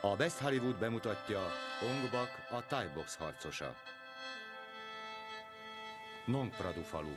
A Best Hollywood bemutatja Ong Bak, a Thai box harcosa. Nong Pradu falu.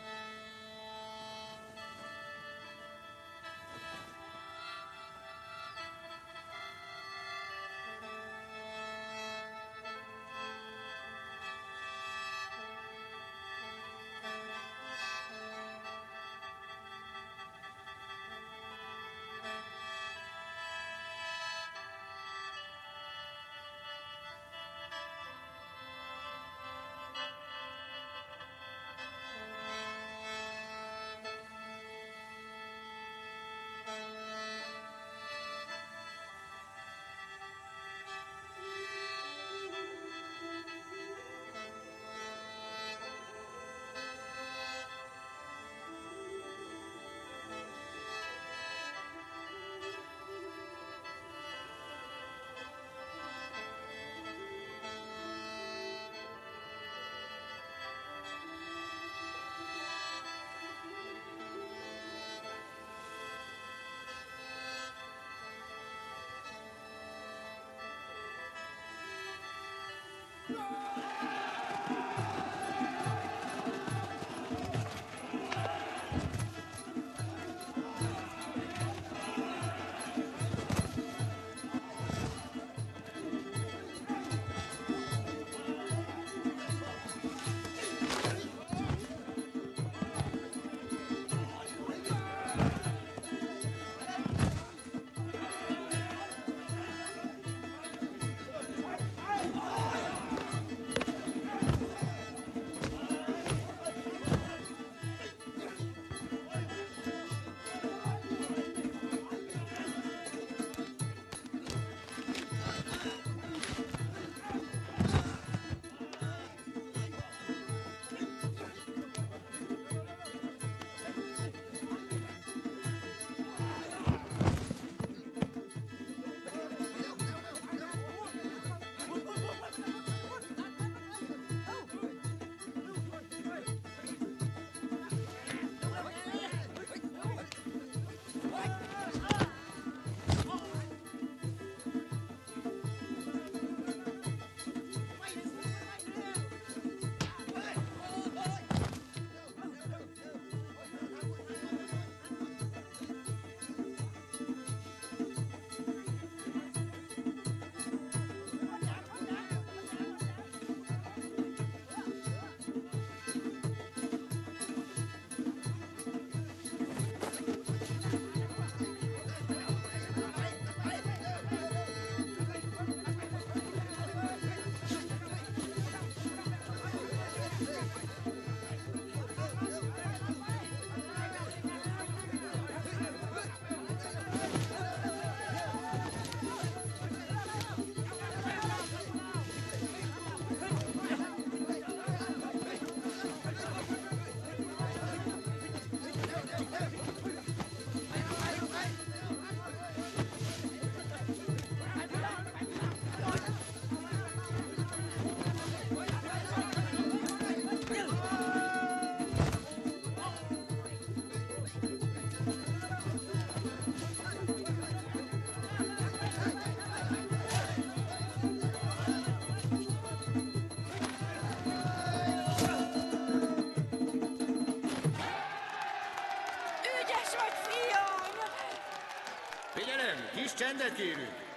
Figyelem, kis csendet kérünk!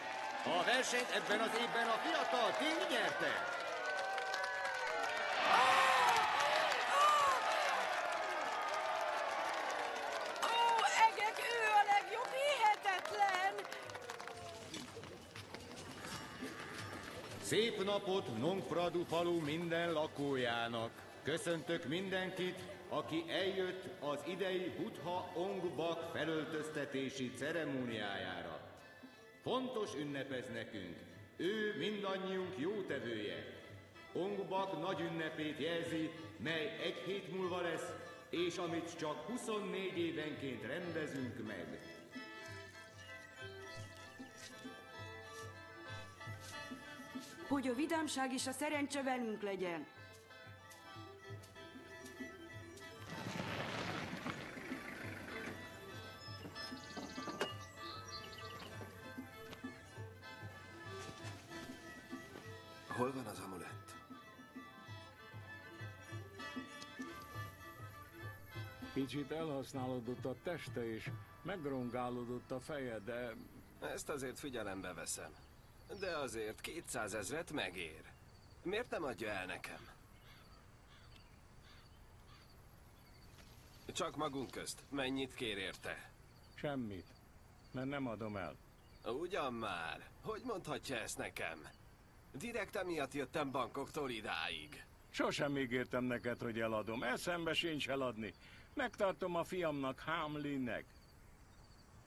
A versenyt ebben az évben a fiatal Ting nyerte! Ó, egek, ő a legjobb, hihetetlen! Szép napot Nong Pradu falu minden lakójának! Köszöntök mindenkit, aki eljött az idei Buddha Ong Bak felöltöztetési ceremóniájára. Fontos ünnep ez nekünk, ő mindannyiunk jótevője. Ong Bak nagy ünnepét jelzi, mely egy hét múlva lesz, és amit csak 24 évenként rendezünk meg. Hogy a vidámság és a szerencse velünk legyen. Hol van az amulett? Kicsit elhasználódott a teste és megrongálódott a feje, de Ezt azért figyelembe veszem. De azért 200 000 megér. Miért nem adja el nekem? Csak magunk közt. Mennyit kér érte? semmit, mert nem adom el. Ugyan már. Hogy mondhatja ezt nekem? Direkt emiatt jöttem bankoktól idáig. Sosem ígértem neked, hogy eladom. Eszembe sincs eladni. Megtartom a fiamnak, Hamlinnek.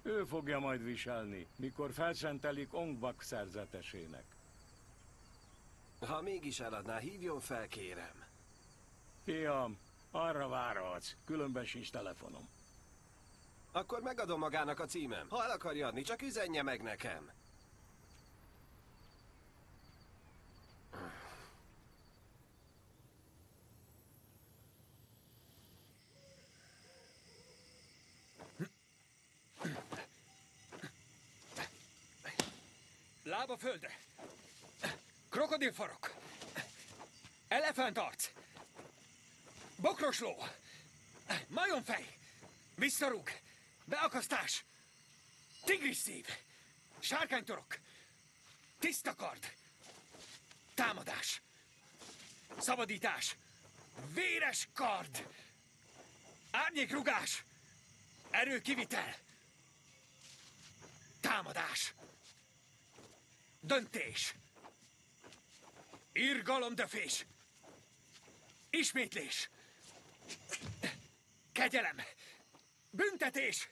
Ő fogja majd viselni, mikor felszentelik Ong-Bak szerzetesének. Ha mégis eladná, hívjon fel, kérem. Fiam, arra várhatsz, különben sincs telefonom. Akkor megadom magának a címem. Ha el akarja adni, csak üzenje meg nekem. Lába földre! Krokodilfarok! Elefántarc! Bokrosló! Majomfej! Visszarúg! Beakasztás! Tigris szív! Sárkánytorok! Tiszta kard! Támadás! Szabadítás! Véres kard! Árnyékrugás! Erőkivitel! Támadás! Döntés! Irgalomdöfés! Ismétlés! Kegyelem! Büntetés!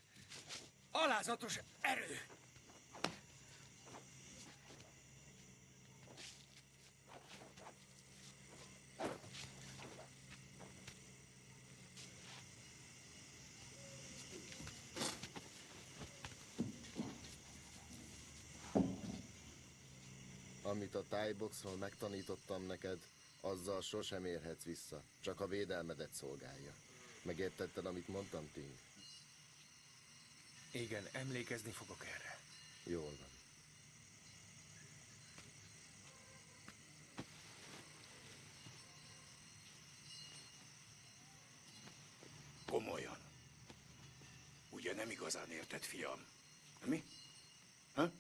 Alázatos erő! Amit a tájboxról megtanítottam neked, azzal sosem érhetsz vissza. Csak a védelmedet szolgálja. Megértetted, amit mondtam, Ting? Igen, emlékezni fogok erre. Jól van. Komolyan. Ugye nem igazán érted, fiam? Mi? Ha?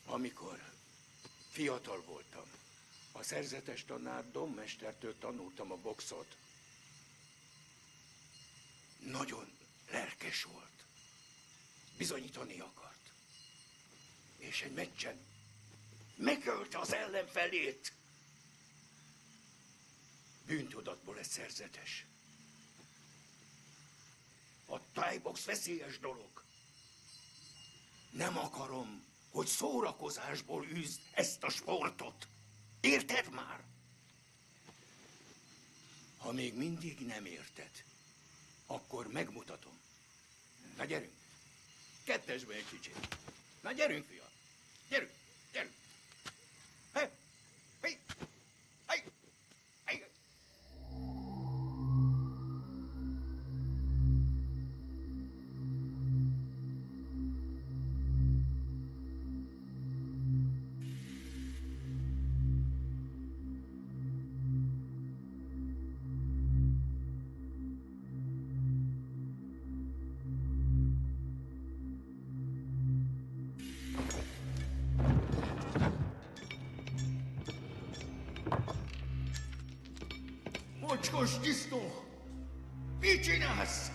Amikor fiatal voltam, a szerzetes tanár Dom mestertől tanultam a boxot. Nagyon lelkes volt. Bizonyítani akart. És egy meccsen megölte az ellenfelét. Bűntudatból lesz szerzetes. A thai-box veszélyes dolog. Nem akarom, hogy szórakozásból űzd ezt a sportot. Érted már? Ha még mindig nem érted, akkor megmutatom. Na gyerünk. Kettesbe egy kicsit. Na gyerünk, fiam. Gyerünk, gyerünk. Hey, hey, hey, hey. Mocskos disznó! Mit csinálsz?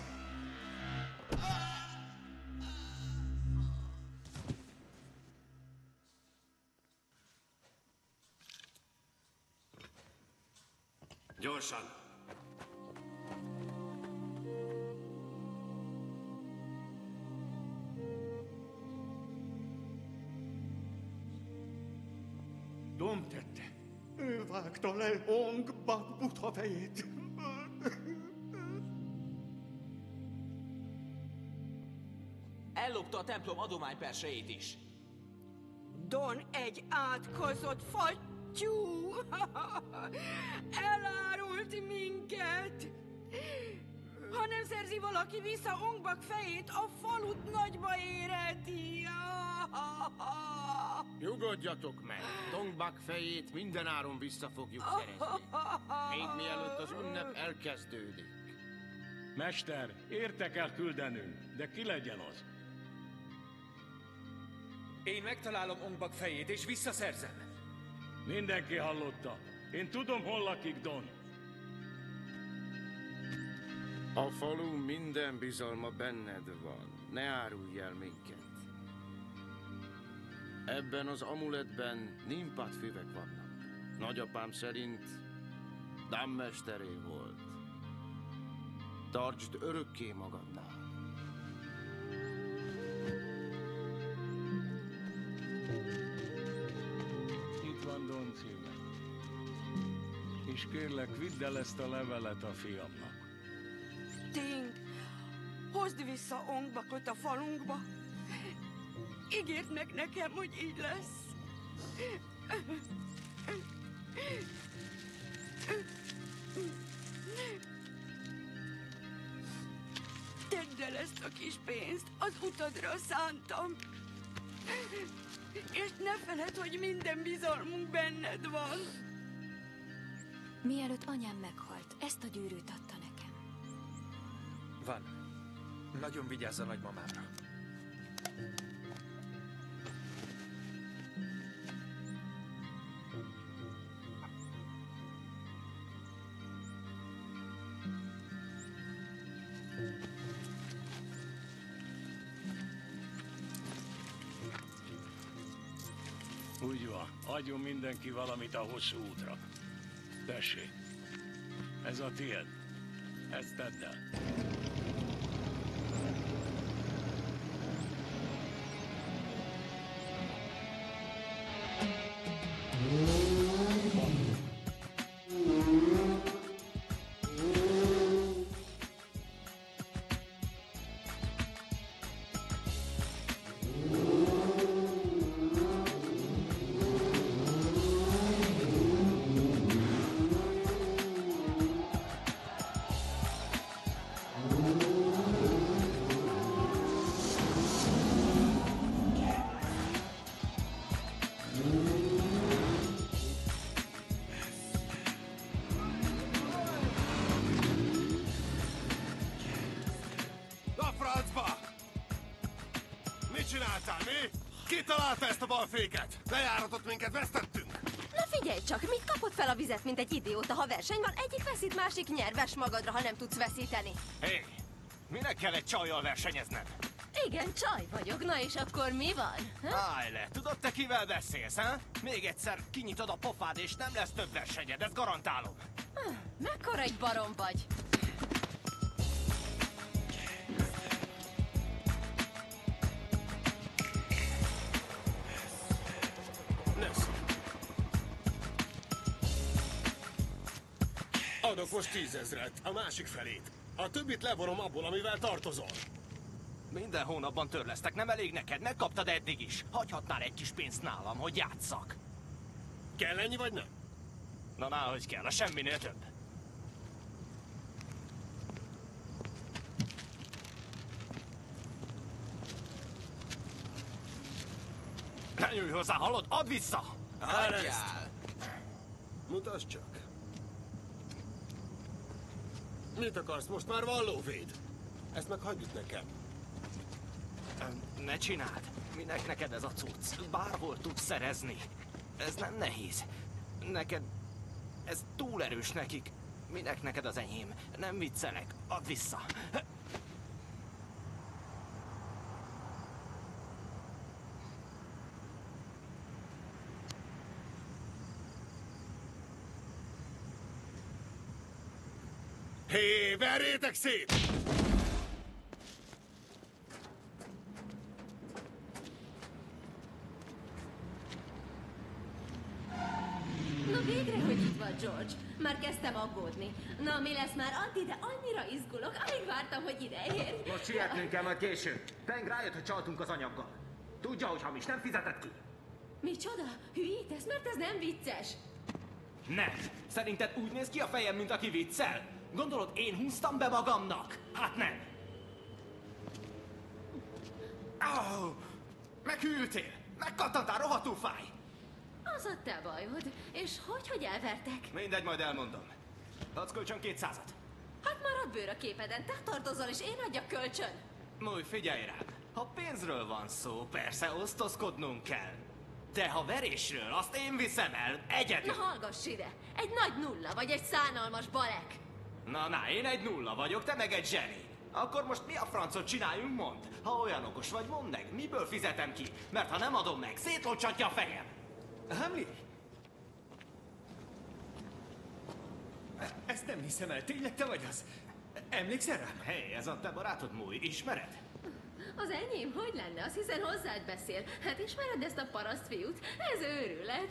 Gyorsan! Dom tette. Ő vágta le Ong-Bak Buddha fejét. Ellopta a templom adománypersejét is. Don egy átkozott fattyú! Elárult minket! Ha nem nem szerzi valaki vissza Ongbak fejét, a falut nagyba érheti. Nyugodjatok meg! Dongbak fejét mindenáron vissza fogjuk szerezni. Még mielőtt az ünnep elkezdődik. Mester, érte kell küldenünk, de ki legyen az? Én megtalálom Ongbak fejét, és visszaszerzem. Mindenki hallotta. Én tudom, hol lakik Don. A falu minden bizalma benned van. Ne árulj el minket. Ebben az amuletben nimpat füvek vannak. Nagyapám szerint dámmesteré volt. Tartsd örökké magadnál. Itt van Don címe. És kérlek, vidd el ezt a levelet a fiamnak. Ting, hozd vissza Ongbakot a falunkba. Ígérd meg nekem, hogy így lesz. Tedd el ezt a kis pénzt, az utadra szántam. És ne feledd, hogy minden bizalmunk benned van. Mielőtt anyám meghalt, ezt a gyűrűt adta nekem. Van. Nagyon vigyázz a nagymamámra. Úgy van, adjon mindenki valamit a hosszú útra. Tessék, ez a tiéd. Ezt tedd el. Kitalálta ezt a balféket! Lejáratot minket vesztettünk! Na figyelj csak, mit kapod fel a vizet, mint egy idióta, ha verseny van? Egyik veszít, másik nyer, vess magadra, ha nem tudsz veszíteni. Hé, minek kell egy csajjal versenyezned? Igen, csaj vagyok, na és akkor mi van? Állj le, tudod te kivel beszélsz, ha? Még egyszer kinyitod a pofád, és nem lesz több versenyed, ezt garantálom. Mekkora egy barom vagy? Adok most 10 000, a másik felét. A többit levonom abból, amivel tartozol. Minden hónapban törlesztek, nem elég neked? Megkaptad eddig is. Hagyhatnál egy kis pénzt nálam, hogy játsszak. Kell ennyi vagy nem? Na, hogy kell, a semminél több. Ne nyújj hozzá, hallod? Add vissza! Adjál! Mutasd csak. Mit akarsz? Most már vallóvéd? Ezt meg hagyjuk nekem. Ne csináld! Minek neked ez a cucc? Bárhol tudsz szerezni. Ez nem nehéz. Neked... Ez túl erős nekik. Minek neked az enyém? Nem viccelek. Add vissza. Hé, verjétek szét! Na végre, hogy itt vagy, George. Már kezdtem aggódni. Na, mi lesz már addig, de annyira izgulok, alig vártam, hogy ide ér. Most sietnünk kell, majd később. Peng rájött, hogy csaltunk az anyaggal. Tudja, hogy hamis, nem fizetett ki. Micsoda? Hülyítesz, mert ez nem vicces. Nem! Szerinted úgy néz ki a fejem, mint aki viccel? Gondolod, én húztam be magamnak? Hát nem. Au! Meghűltél! Megkattantál, rohadtul fáj! Az a te bajod. És hogy elvertek? Mindegy, majd elmondom. Adsz kölcsön 200-at. Hát marad bőr a képeden, te tartozol és én adjak kölcsön. Múj, figyelj rám! Ha pénzről van szó, persze osztozkodnunk kell. De ha verésről, azt én viszem el, egyedül. Na hallgass ide! Egy nagy nulla vagy egy szánalmas balek. Na, én egy nulla vagyok, te meg egy zseni. Akkor most mi a francot csináljunk, mondd? Ha olyan okos vagy, mondd meg, miből fizetem ki? Mert ha nem adom meg, szétlocsatja a fejem. Hamli? Ezt nem hiszem el, tényleg te vagy az? Emlékszel rám? Hé, ez a te barátod, Múj, ismered? Az enyém, hogy lenne? Azt hiszen hozzád beszél. Hát ismered ezt a parasztfiút? Ez őrület.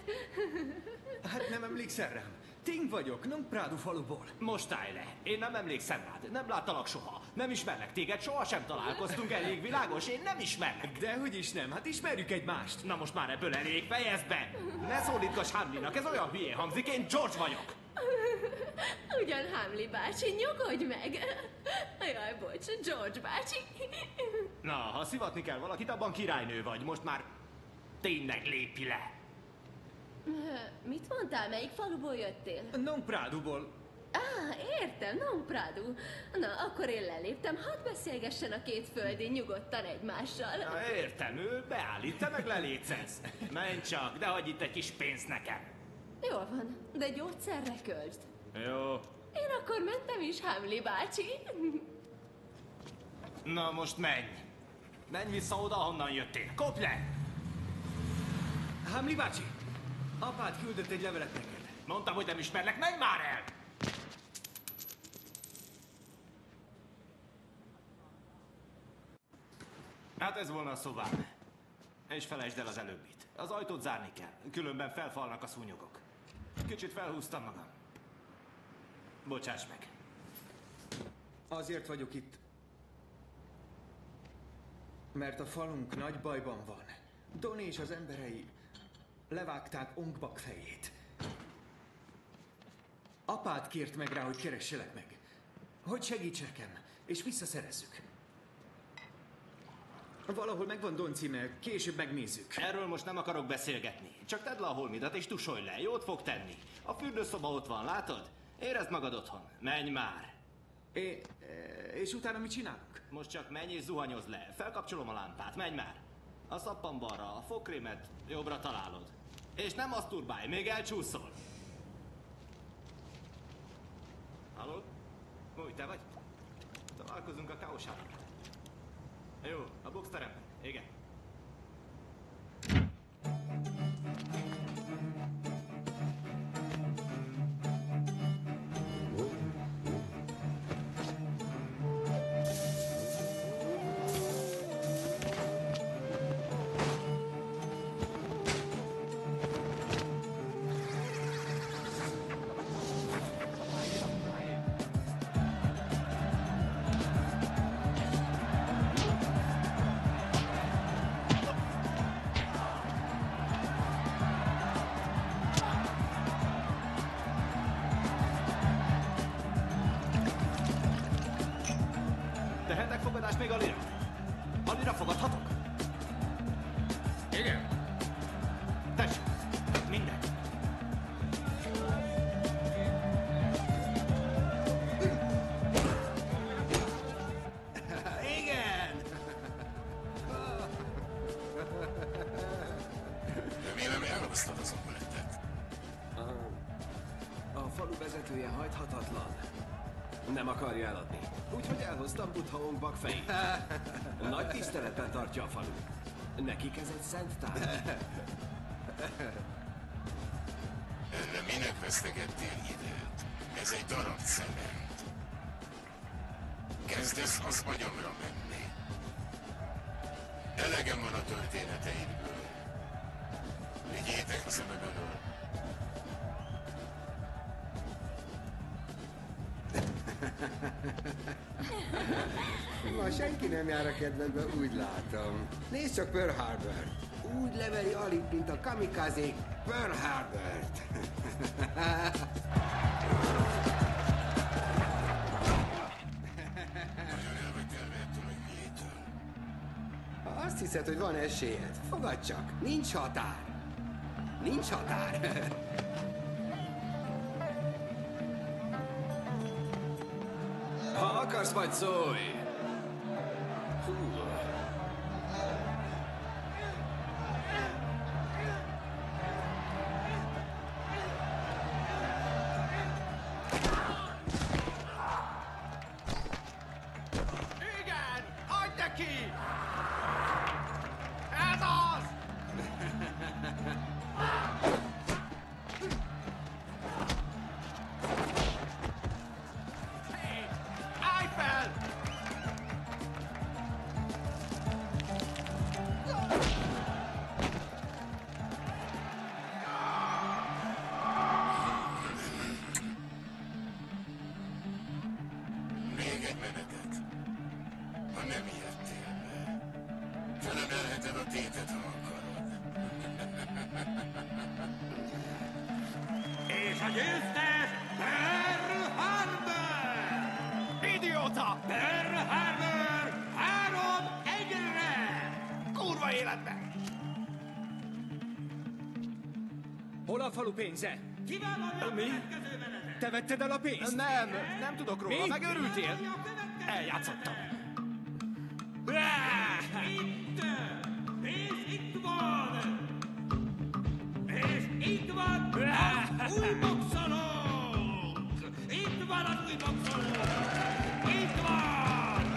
Hát nem emlékszel rám? Ting vagyok, nem Prádu faluból. Most állj le, én nem emlékszem rád, nem láttalak soha. Nem ismerlek téged, sohasem találkoztunk, elég világos, én nem ismerlek. Dehogy is nem, hát ismerjük egymást. Na most már ebből elég, fejezd be! Ne szólítgass Hamlinak, ez olyan hülyén hangzik, én George vagyok. Ugyan Hamli bácsi, nyugodj meg. Jaj, bocs, George bácsi. Na, ha szivatni kell valakit, abban királynő vagy, most már tényleg lépj le. Mit mondtál, melyik faluból jöttél? Non Práduból. Értem, non Pradu. Na, akkor én leléptem, hadd beszélgessen a két földi nyugodtan egymással. Na, értem, ő beállít, te meg lelécesz. Menj csak, de hagyj itt egy kis pénzt nekem. Jól van, de gyógyszerre költsd. Jó. Én akkor mentem is, Hamli bácsi. Na, most menj. Menj vissza oda, honnan jöttél. Kopj le! Hamli bácsi, apád küldött egy levelet neked. Mondtam, hogy nem ismerlek, menj már el! Hát ez volna a szobám. És felejtsd el az előbbit. Az ajtót zárni kell, különben felfalnak a szúnyogok. Kicsit felhúztam magam. Bocsáss meg. Azért vagyok itt, mert a falunk nagy bajban van. Donnie és az emberei levágták Ong Bak fejét. Apád kért meg rá, hogy keresselek meg. Hogy segíts nekem, és visszaszerezzük. Valahol megvan Don címe, később megnézzük. Erről most nem akarok beszélgetni. Csak tedd le a holmidat és tusolj le, jót fog tenni. A fürdőszoba ott van, látod? Érezd magad otthon. Menj már. És utána mit csinálunk? Most csak menj és zuhanyozz le. Felkapcsolom a lámpát, menj már. A szappan balra, a fogkrémet jobbra találod. És nem maszturbálj, még elcsúszol. Hallod? Új, te vagy? Találkozunk a káosában. Jó, a boxteremben. Igen. Tehetek fogadást még Alira? Alira fogadhatok? Igen. Tessék, minden. Igen! Remélem elhoztad az omelettet. A falu vezetője hajthatatlan. Nem akarja eladni. Úgyhogy elhoztam Buddha Ong Bak fejét. Nagy tiszteletben tartja a falu. Nekik ez egy szent tárgy. Erre minek vesztegettél időt? Ez egy darab cement. Kezdesz az agyamra menni. Elegem van a történeteidből. Vigyétek a szemem elől. Ma senki nem jár a kedvedbe, úgy látom. Nézd csak Pearl Harbort. Úgy leveli alig, mint a kamikázék Pearl Harbort. hiszed, hogy van esélyed. Fogadd csak, nincs határ. Nincs határ. Ha akarsz, majd szólj! Hú. Igen! Hagyd neki! Ez az! Hey! Állj fel! Még egy menetet. Ha nem ijedtél be, felemelheted a tétet, ha akarod. És a győztes Pearl Harbor! Idióta! Pearl Harbor 3-1-re! Kurva életbe! Hol a falu pénze? Kiválóan Mi? Te vetted el a pénzt? Nem tudok róla, Mi? megőrültél? Eljátszottam. Itt! És itt van! És itt van az új boxolónk! Itt van az új boxolónk! Itt van!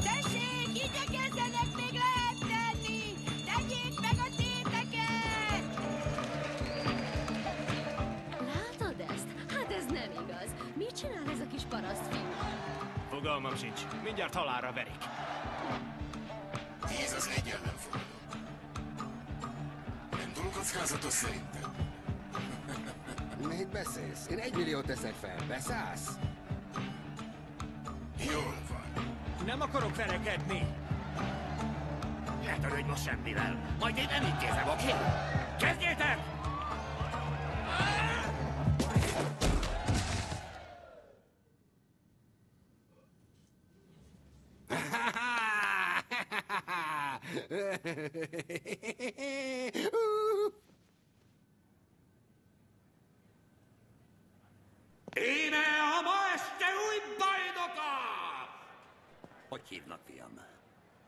Tessék, igyekezzenek, még lehet tenni! Tegyék meg a téteket! Látod ezt? Hát ez nem igaz. Mit csinál ez a kis parasztfiú? Fogalmam sincs. Mindjárt halálra verik. 10 az 1 ellen fordulok. Nem túl kockázatos szerintem. Mit beszélsz? Én 1 milliót teszek fel. Beszállsz? Jól van. Nem akarok verekedni. Ne törődj most semmivel, majd én nem intézem, oké? Kezdjétek! Íme a ma este új bajnoka! Hogy hívnak, fiam?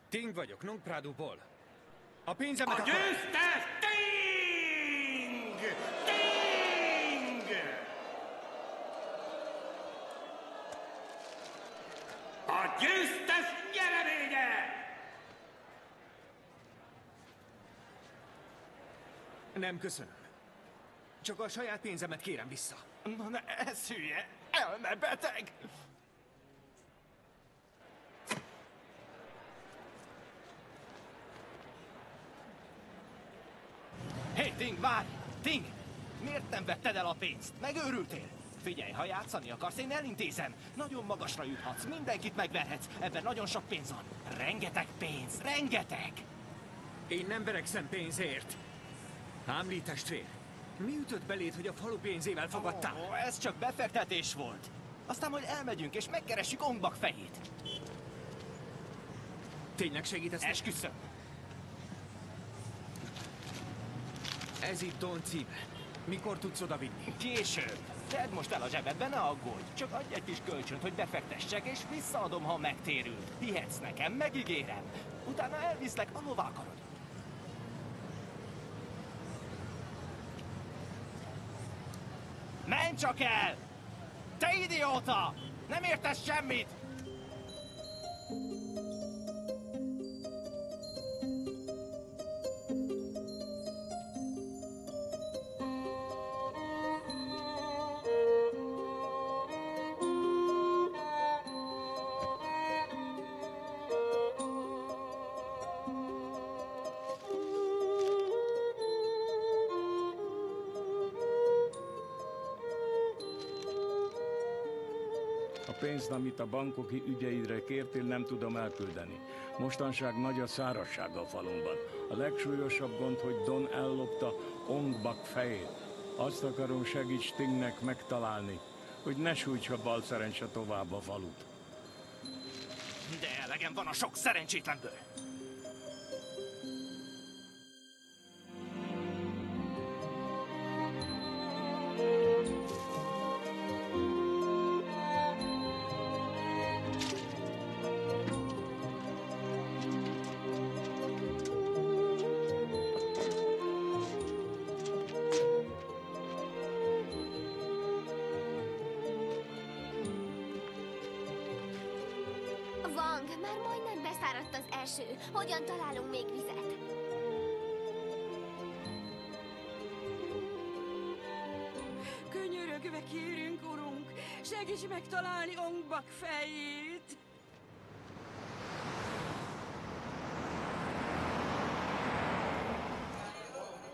Ting vagyok, Nongpraduból. A pénzemet A győztes Ting! Ting! A győztes nyereménye! Nem köszönöm. Csak a saját pénzemet kérem vissza. Na ne, ez hülye. Elmebeteg. Hé, Ting, várj! Ting! Miért nem vetted el a pénzt? Megőrültél? Figyelj, ha játszani akarsz, én elintézem. Nagyon magasra juthatsz, mindenkit megverhetsz. Ebben nagyon sok pénz van. Rengeteg pénz, rengeteg! Én nem verekszem pénzért. Hámli testvér, mi ütött beléd, hogy a falu pénzével fogadtál? Ó, ez csak befektetés volt. Aztán majd elmegyünk és megkeressük Ongbak fejét. Tényleg segítesz? Esküszöm. Ez itt Don címe. Mikor tudsz odavinni? Később. Tedd most el a zsebedbe, ne aggódj. Csak adj egy kis kölcsönt, hogy befektessek, és visszaadom, ha megtérül. Hihetsz nekem, megígérem. Utána elviszlek, ahova akarod. Menj csak el! Te idióta! Nem értesz semmit! A pénzt, amit a bankoki ügyeidre kértél, nem tudom elküldeni. Mostanság nagy a szárazság a falumban. A legsúlyosabb gond, hogy Don ellopta Ongbak fejét. Azt akarom, segíts Stingnek megtalálni, hogy ne sújtsa bal szerencse tovább a falut. De elegem van a sok szerencsétlenből. Már majdnem beszáradt az eső. Hogyan találunk még vizet? Könyörögve kérünk, urunk, segíts megtalálni Ong-Bak fejét!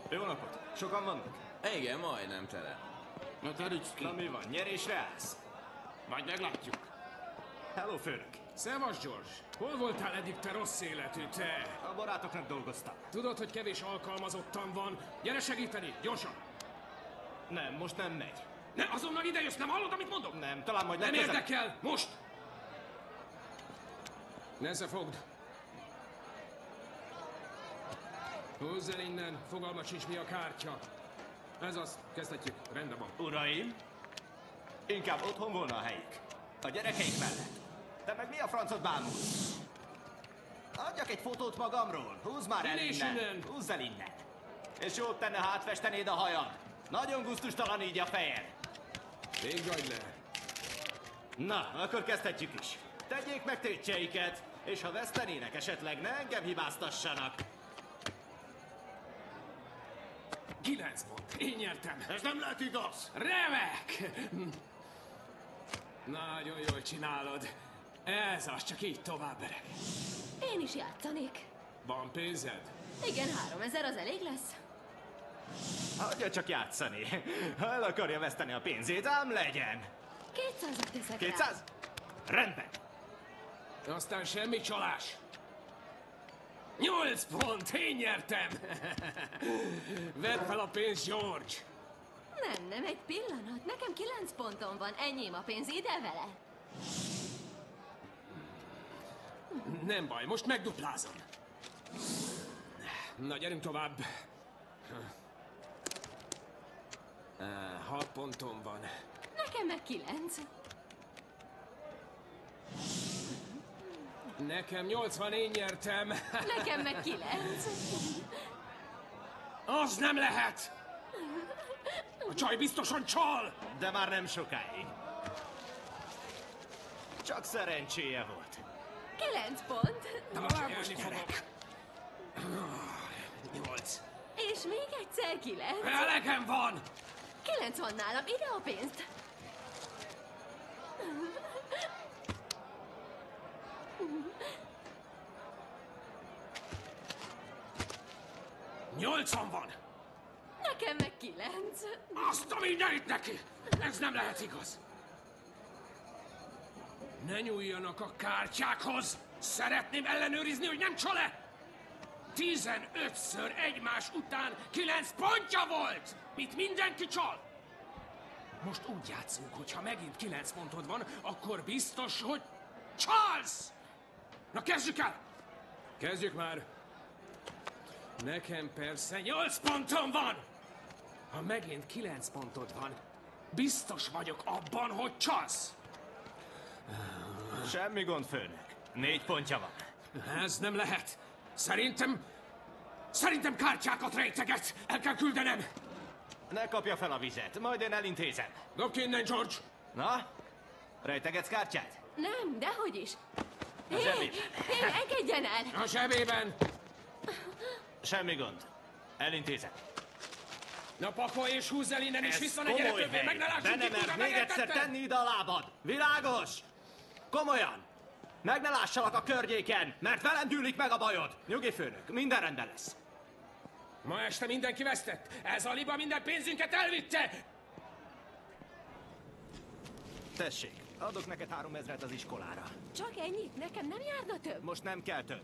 Jó napot! Sokan vannak? Igen, majdnem tele. Na teríts ki! Na mi van, nyerésre állsz? Majd meglátjuk. Hello, főnök! Szevasz, George! Hol voltál eddig, te rossz életű, te? A barátoknak dolgoztam. Tudod, hogy kevés alkalmazottan van. Gyere segíteni, gyorsan! Nem, most nem megy. Ne, azonnal idejössz, nem hallod, amit mondok? Nem, talán majd nem legközelebb. érdekel, most! Nezefogd! Húzz el innen, fogalmat sincs, mi a kártya. Ez az, kezdhetjük, rendben van. Uraim, inkább otthon volna a helyük. A gyerekeik mellett. Te meg mi a francot bámulsz? Adjak egy fotót magamról. Húzz már el innen. Húzz el innen. És jót tenne, ha átfestenéd a hajad. Nagyon gusztustalan így a fejed. Végdj le. Na, akkor kezdhetjük is. Tegyék meg tétjeiket, és ha vesztenének esetleg, ne engem hibáztassanak. 9 pont, én nyertem. Ez nem lehet igaz. Remek! Nagyon jól csinálod. Ez az, csak így tovább, öreg. Én is játszanék. Van pénzed? Igen, 3000 az elég lesz. Hagyja csak játszani. Ha el akarja veszteni a pénzét, ám legyen. 200-at teszek 200? Rendben. Aztán semmi csalás. 8 pont, én nyertem. Vedd fel a pénzt, George. Nem, egy pillanat. Nekem 9 ponton van. Enyém a pénz, ide vele. Nem baj, most megduplázom. Na, gyerünk tovább. 6 ponton van. Nekem meg 9. Nekem 80, én nyertem. Nekem meg 9. Az nem lehet! A csaj biztosan csal! De már nem sokáig. Csak szerencséje volt. 9 pont. Talán most fogok. 8. És még egyszer 9. Elegem van! 9 van nálam, ide a pénzt. Nyolcan van! Nekem meg 9. Azt a mindenit neki! Ez nem lehet igaz! Ne nyúljanak a kártyákhoz! Szeretném ellenőrizni, hogy nem csal-e! 15-ször egymás után 9 pontja volt! Mit mindenki csal! Most úgy játszunk, hogy ha megint 9 pontod van, akkor biztos, hogy csalsz! Na kezdjük el! Kezdjük már! Nekem persze 8 pontom van! Ha megint 9 pontod van, biztos vagyok abban, hogy csalsz! Semmi gond, főnök. 4 pontja van. Ez nem lehet. Szerintem kártyákat rejteget. El kell küldenem. Ne kapja fel a vizet, majd én elintézem. Dobd innen, George. Na? Rejtegetsz kártyát? Nem, dehogy is. A zsebében. Hé, engedjen el! A zsebében. Semmi gond. Elintézem. Na pakolj és húzz el innen, és Ez vissza ne gyere komoly többé, hely. meg ne lássuk, De nem ki mer még egyszer tenni ide a lábad. Világos? Komolyan. Meg ne lássalak a környéken, mert velem gyűlik meg a bajod. Nyugi, főnök, minden rendben lesz. Ma este mindenki vesztett. Ez a liba minden pénzünket elvitte. Tessék, adok neked 3000 az iskolára. Csak ennyit? Nekem nem járna több? Most nem kell több.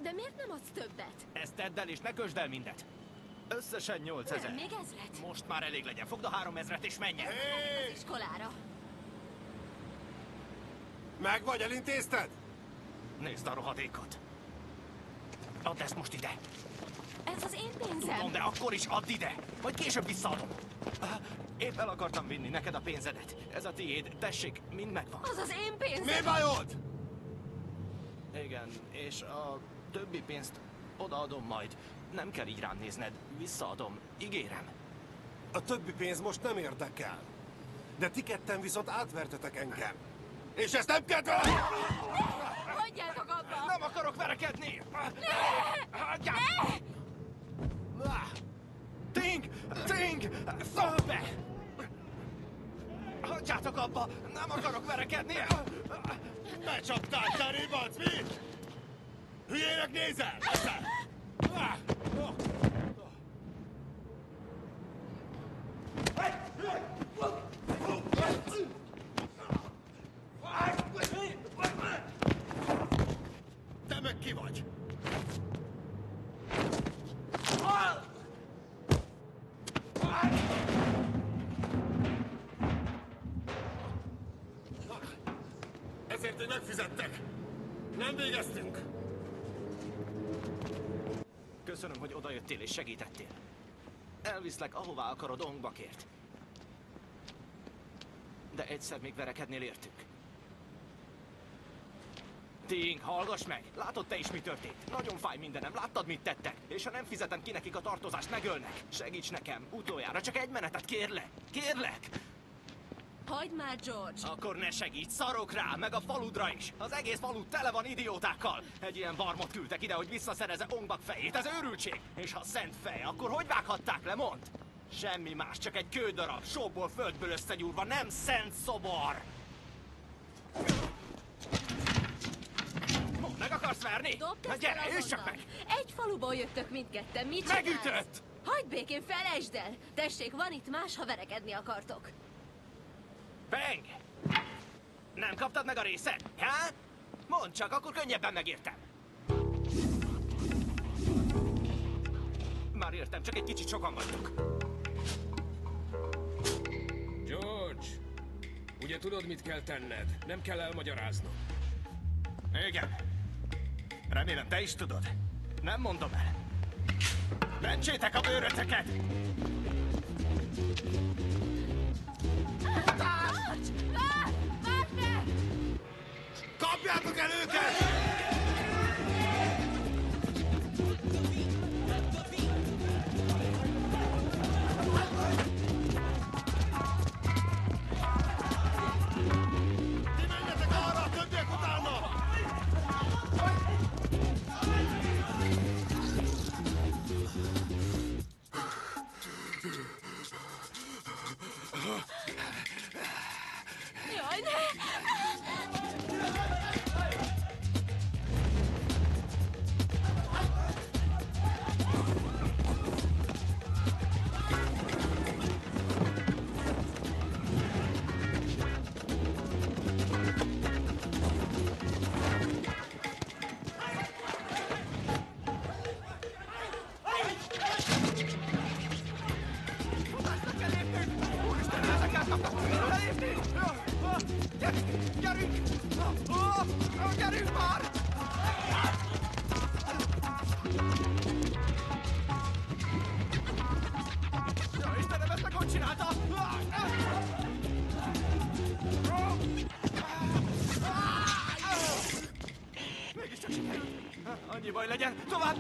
De miért nem adsz többet? Ezt tedd el, és ne kösd el mindet. Összesen 8000. Nem, még ezret. Most már elég legyen. Fogd a 3000-et és menj el. Az iskolára. Meg vagy, elintézted? Nézd a rohadékot. Add ezt most ide. Ez az én pénzem. Tudom, de akkor is add ide. Majd később visszaadom. Épp el akartam vinni neked a pénzedet. Ez a tiéd. Tessék, mind megvan. Az az én pénzem. Mi bajod? Igen, és a többi pénzt odaadom majd. Nem kell így rám nézned. Visszaadom. Ígérem. A többi pénz most nem érdekel. De ti ketten viszont átvertetek engem. És ezt nem kedvelem! Hagyjátok abba! Nem akarok verekedni! Ne! Ting! Ting! Fogd be! Hagyjátok abba! Nem akarok verekedni! Becsaptál, te ribac, mi? Hülyének nézel? Te meg ki vagy? Ezért én megfizettek. Nem végeztünk. Köszönöm, hogy odajöttél és segítettél. Elviszlek, ahová akarod Ongbakért. De egyszer még verekednél értünk. Ting, hallgass meg! Látod te is, mi történt? Nagyon fáj mindenem, láttad, mit tettek? És ha nem fizetem ki nekik a tartozást, megölnek. Segíts nekem, utoljára csak egy menetet, kérlek! Kérlek! Hagyd már, George! Akkor ne segíts, szarok rá, meg a faludra is! Az egész falu tele van idiótákkal! Egy ilyen barmot küldtek ide, hogy visszaszerezze Ongbak fejét, ez őrültség! És ha szent fej, akkor hogy vághatták le, mondd? Semmi más, csak egy kődarab, sóból, földből összegyúrva, nem szent szobor! Meg akarsz verni? Na gyere, üss csak meg! Egy faluból jöttök mindketten, mit csinálsz? Megütött! Hagyd békén, felejtsd el! Tessék, van itt más, ha verekedni akartok. Bang! Nem kaptad meg a részed? Ha? Mondd csak, akkor könnyebben megértem. Már értem, csak egy kicsit sokan vagytok. George, ugye tudod, mit kell tenned? Nem kell elmagyaráznom. Igen. Remélem, te is tudod. Nem mondom el. Mentsétek a bőröteket! Kapjátok el őket! Ti menjetek arra, a többiek utána! Jaj, ne! Gyerünk már! Ja, Istenem, ezt meg hogy csinálta? Mégiscsak sikerült. Annyi baj legyen. Tovább!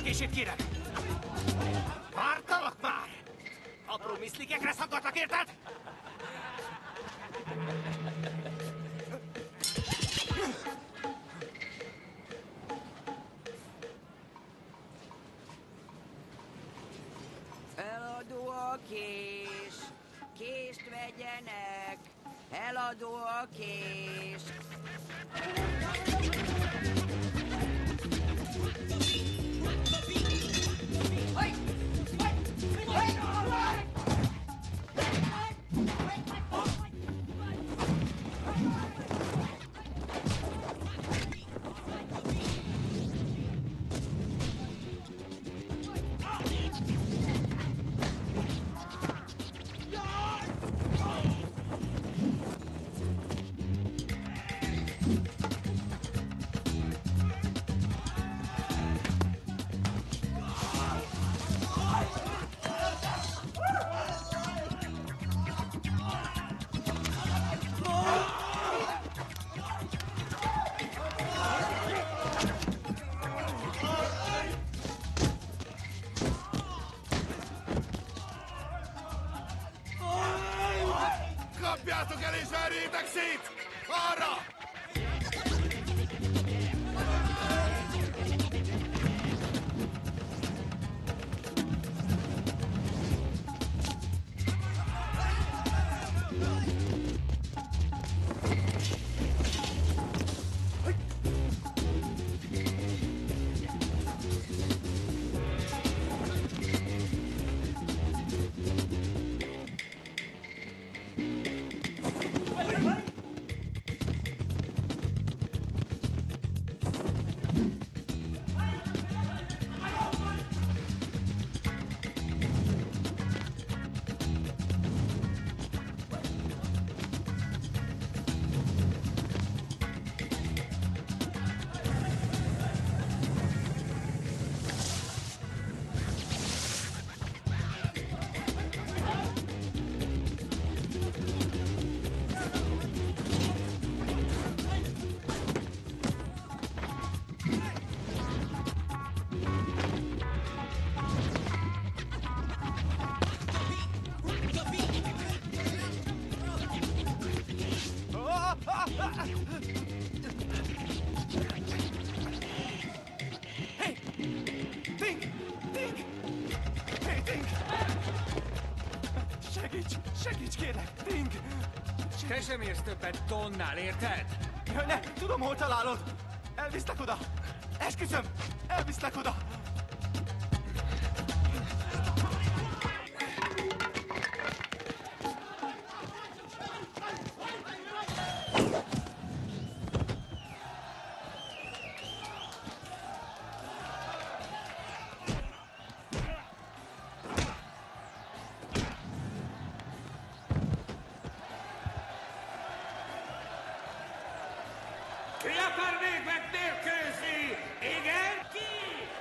Kését kérem! Vártalak már! Apró miszlikekre szaggatlak, érted? Eladó a kés, kést vegyenek, eladó a kés. Álljatok el és verjétek szét! Arra! Segíts, kérlek! Ting! Te sem érsz többet Donnál, érted? Jaj, ne! Tudom, hol találod! Elviszlek oda! Esküszöm! Elviszlek oda! Ki akar még megmérkőzni? Igen?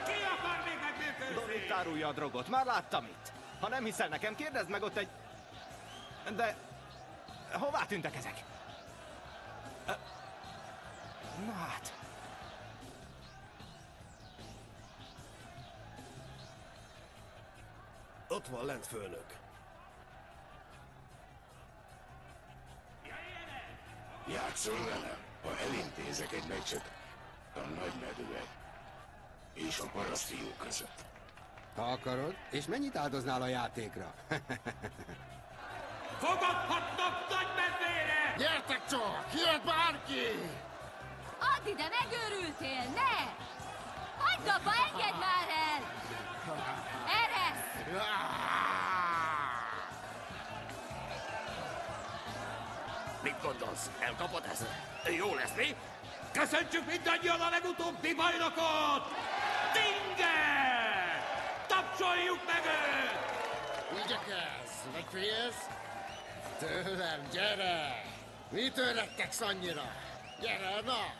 Ki akar még megmérkőzni? Donnie árulja a drogot. Már láttam itt. Ha nem hiszel nekem, kérdezd meg ott egy... De... Hová tűntek ezek? Na hát... Ott van lent, főnök. Játszol velem, ha elintézek egy meccset a nagy medüvek és a parasztfiú között. Ha akarod, és mennyit áldoznál a játékra? Fogadhatnak nagy medvére! Gyertek csak! Jöhet bárki! Add ide, megőrültél, ne! Hagyd abba, engedd már el! Eresz! Mit gondolsz? Elkapod ezt? Jó lesz, mi? Köszöntsük mindannyian a legutóbbi bajnokot! Dinger! Tapsoljuk meg őt! Igyekezz! Megfélsz? Tőlem, gyere! Mitől rettegsz annyira? Gyere, na!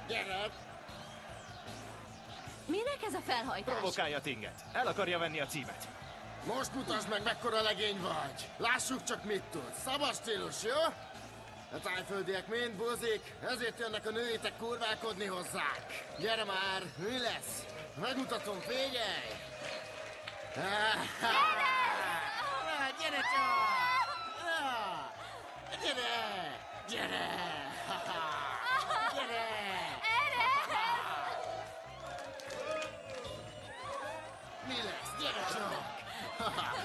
Gyere! Minek ez a felhajtás? Provokálja Tinget. El akarja venni a címet. Most mutasd meg, mekkora legény vagy! Lássuk csak, mit tudsz. Szabad stílus, jó? A tájföldiek mind buzik, ezért jönnek a nőitek kurválkodni hozzák. Gyere már, mi lesz? Megmutatom, figyelj! Gyere csak! Gyere! Gyere! Gyere! Mi lesz? Gyere csak!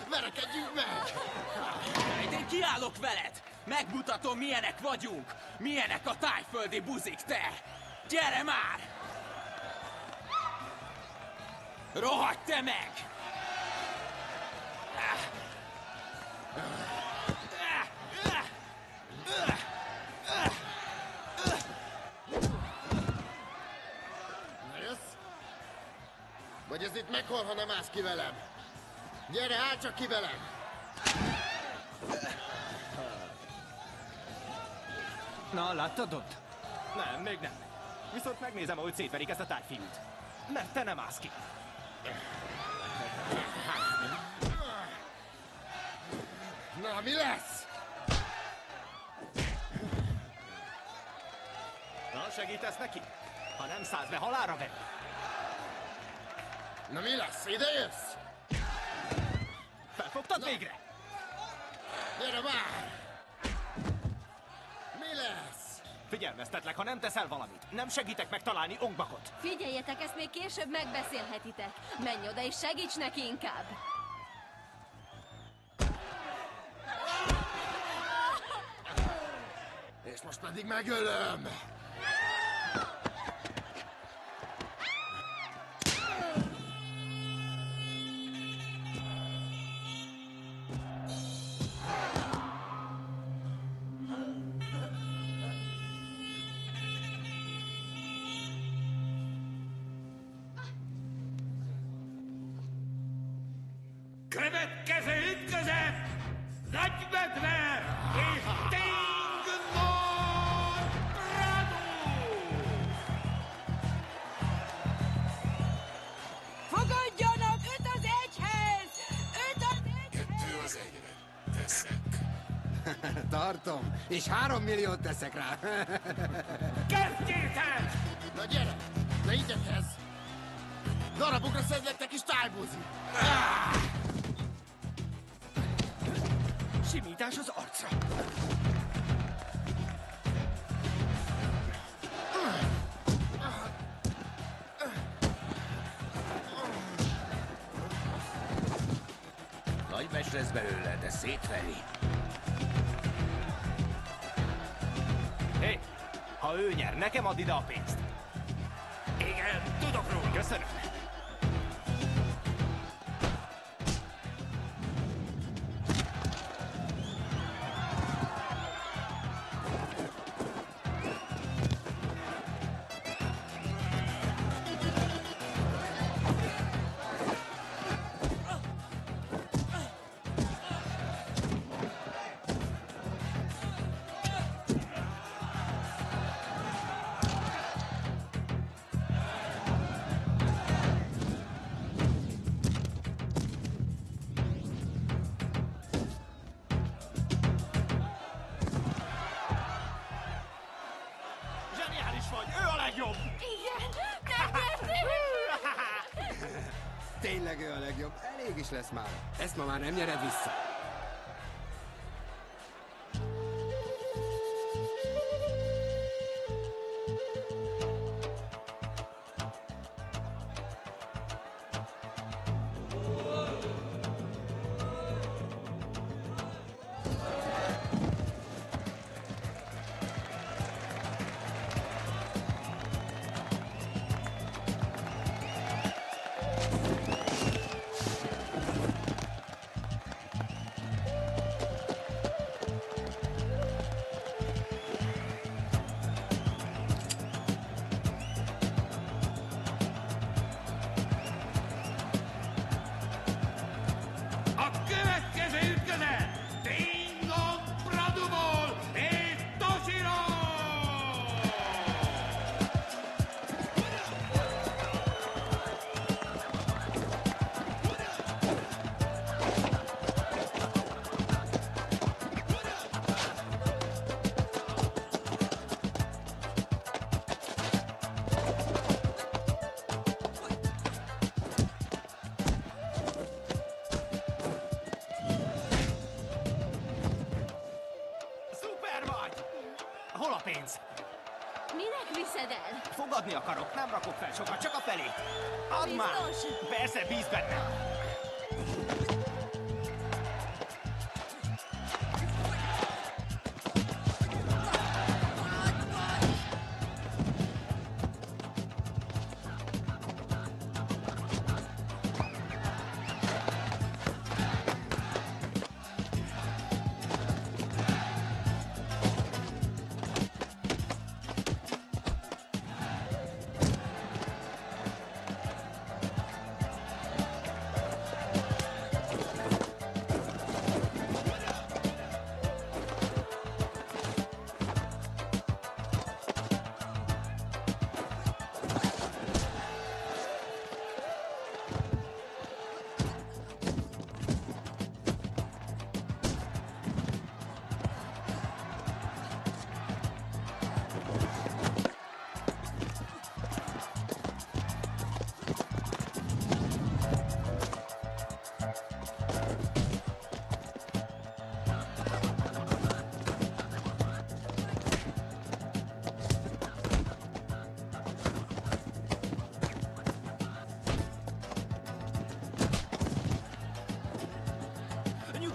Verekedjünk meg! Én kiállok veled! Megmutatom, milyenek vagyunk! Milyenek a tájföldi buzik, te! Gyere már! Rohadj te meg! Jössz? Vagy ez itt meghal, ha nem állsz ki velem? Gyere, állj csak ki velem! Na, láttad ott? Nem, még nem. Viszont megnézem, ahogy szétverik ezt a tájfiút. Mert te nem állsz ki. Na, mi lesz? Na, segítesz neki? Ha nem szállsz be, halálra vedd. Na, mi lesz? Ide jössz? Felfogtad végre? Gyere már! Mi lesz? Figyelmeztetlek, ha nem teszel valamit. Nem segítek megtalálni Ongbakot. Figyeljetek, ezt még később megbeszélhetitek. Menj oda és segíts neki inkább. És most pedig megölöm! Következő ütközet! Nagymedve és Tingnor Pradu! Fogadjanak 5 az 1-hez! 5 az 1-hez! 2 az 1-re. Teszek. Tartom, és 3 milliót teszek rá. Kezdjétek! Na gyere! Ne igyekhez! Darabokra szedlek te kis tájbuzi! Simítás az arcra. Nagy meccs lesz belőle, de szétveri. Hé, ha ő nyer, nekem add ide a pénzt. Igen, tudok róla. Köszönöm. Zseniális vagy, ő a legjobb! Igen, megnyertük! Tényleg ő a legjobb. Elég is lesz már. Ezt ma már nem nyered vissza. A következő ütközet! Tingon Praduból és Toshiro! Szuper vagy! Hol a pénz? Minek viszed el? Fogadni akarok, nem rakok fel sokat, csak a felét. Add már! Biztos? Persze, bíz bennem.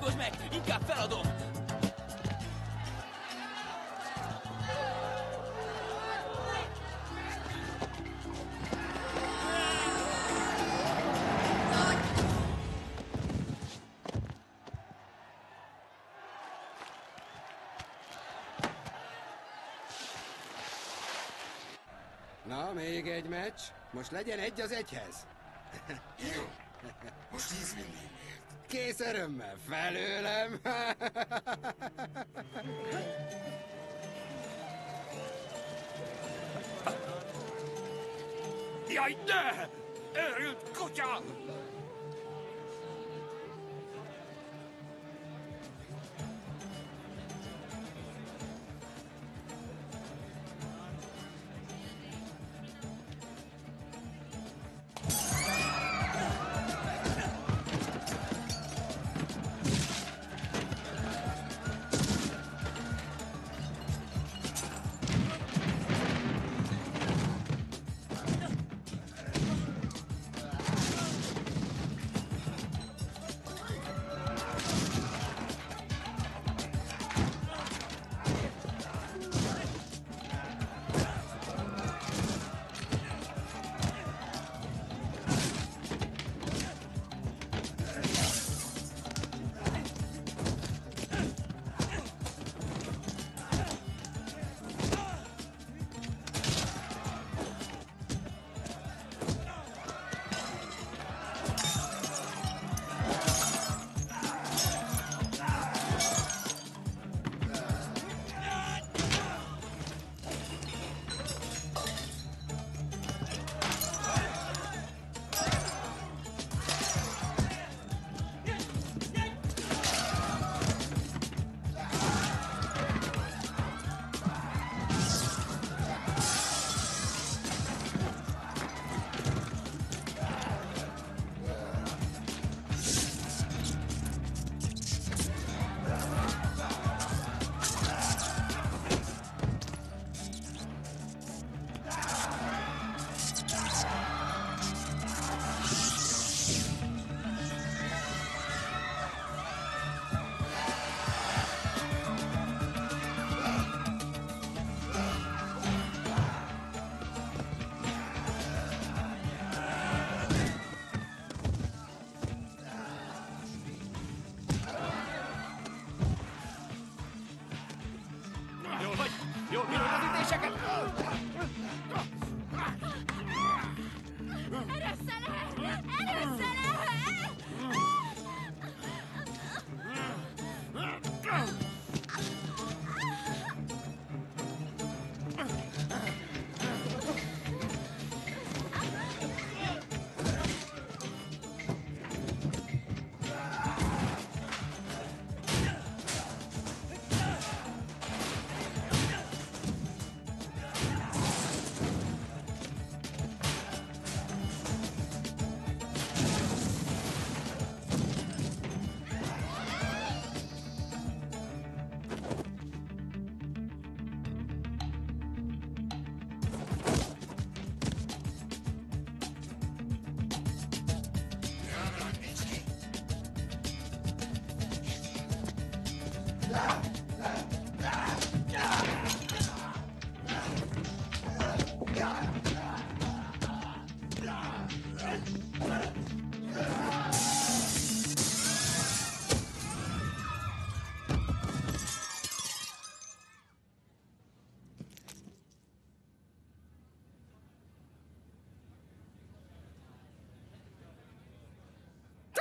Hallgass meg! Inkább feladom! Na, még egy meccs. Most legyen 1-1. Jó. Most 10 millióért. Kész örömmel, felőlem. Jaj, de! Őrült kutya! Jól bírod az ütéseket?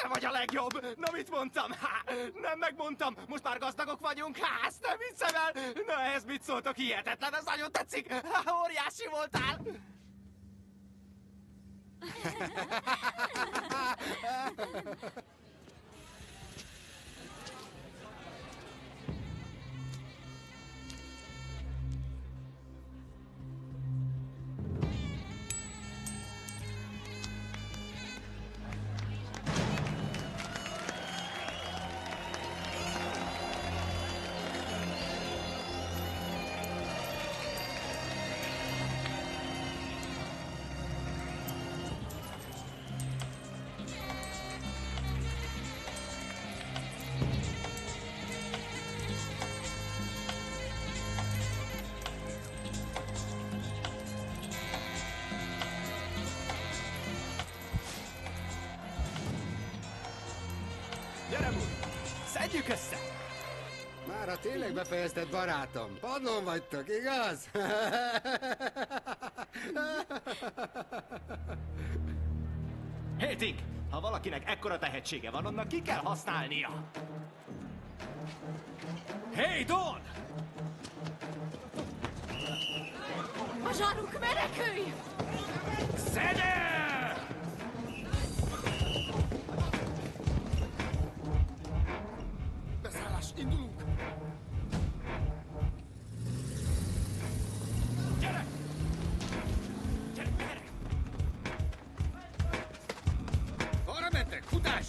Te vagy a legjobb! Na, mit mondtam? Nem megmondtam! Most már gazdagok vagyunk! Ezt nem hiszem el! Na, ehhez mit szóltok? Hihetetlen! Ez nagyon tetszik! Óriási voltál! Gyere, Bud! Szedjük össze! Mára tényleg befejezted, barátom. Padlón vagytok, igaz? Hétig! Ha valakinek ekkora tehetsége van, annak ki kell használnia! Hey, Don! A zsaruk, menekülj! Szedő! Beszállás, indulunk! Gyere! Gyere, gyere! Arra mentek, futás!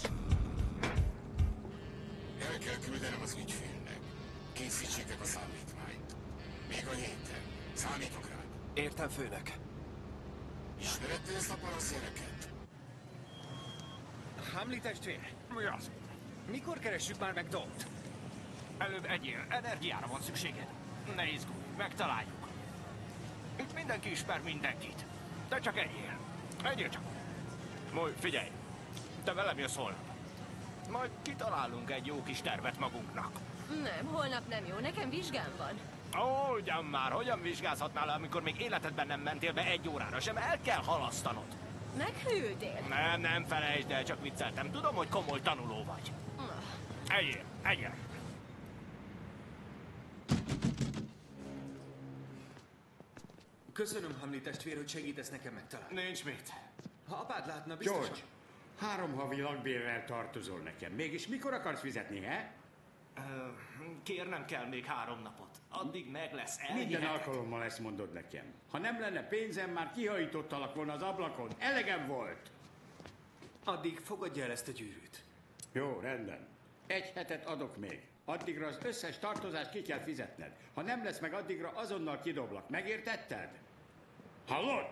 El kell küldenem az ügyfélnek. Készítsétek a számítmányt. Még a héten. Számítok rád. Értem, főnök. Ismered te ezt a paraszgyereket? Hamli testvér, Mi az? mikor keressük már meg Dont? Előbb egyél, energiára van szükséged. Ne izgulj, megtaláljuk. Itt mindenki ismer mindenkit. Te csak egyél. Egyél csak. Múj, figyelj. Te velem jössz holnap. Majd kitalálunk egy jó kis tervet magunknak. Nem, holnap nem jó, nekem vizsgám van. Ó, ugyan már, hogyan vizsgázhatnál le, amikor még életedben nem mentél be 1 órára sem? El kell halasztanod. Meghűltél? Nem felejtsd el, csak vicceltem. Tudom, hogy komoly tanuló vagy. Egyél, egyél. Köszönöm, Hamli testvér, hogy segítesz nekem megtalálni. Nincs mit. Ha apád látna, biztosan... George, 3 havi lakbérrel tartozol nekem. Mégis mikor akarsz fizetni, he? Kérnem kell még 3 napot. Addig meg lesz, Minden elhiheted. alkalommal ezt mondod nekem. Ha nem lenne pénzem, már kihajítottalak volna az ablakon. Elegem volt. Addig fogadja el ezt a gyűrűt. Jó, rendben. 1 hetet adok még. Addigra az összes tartozást ki kell fizetned. Ha nem lesz meg addigra, azonnal kidoblak. Megértetted? Hallod?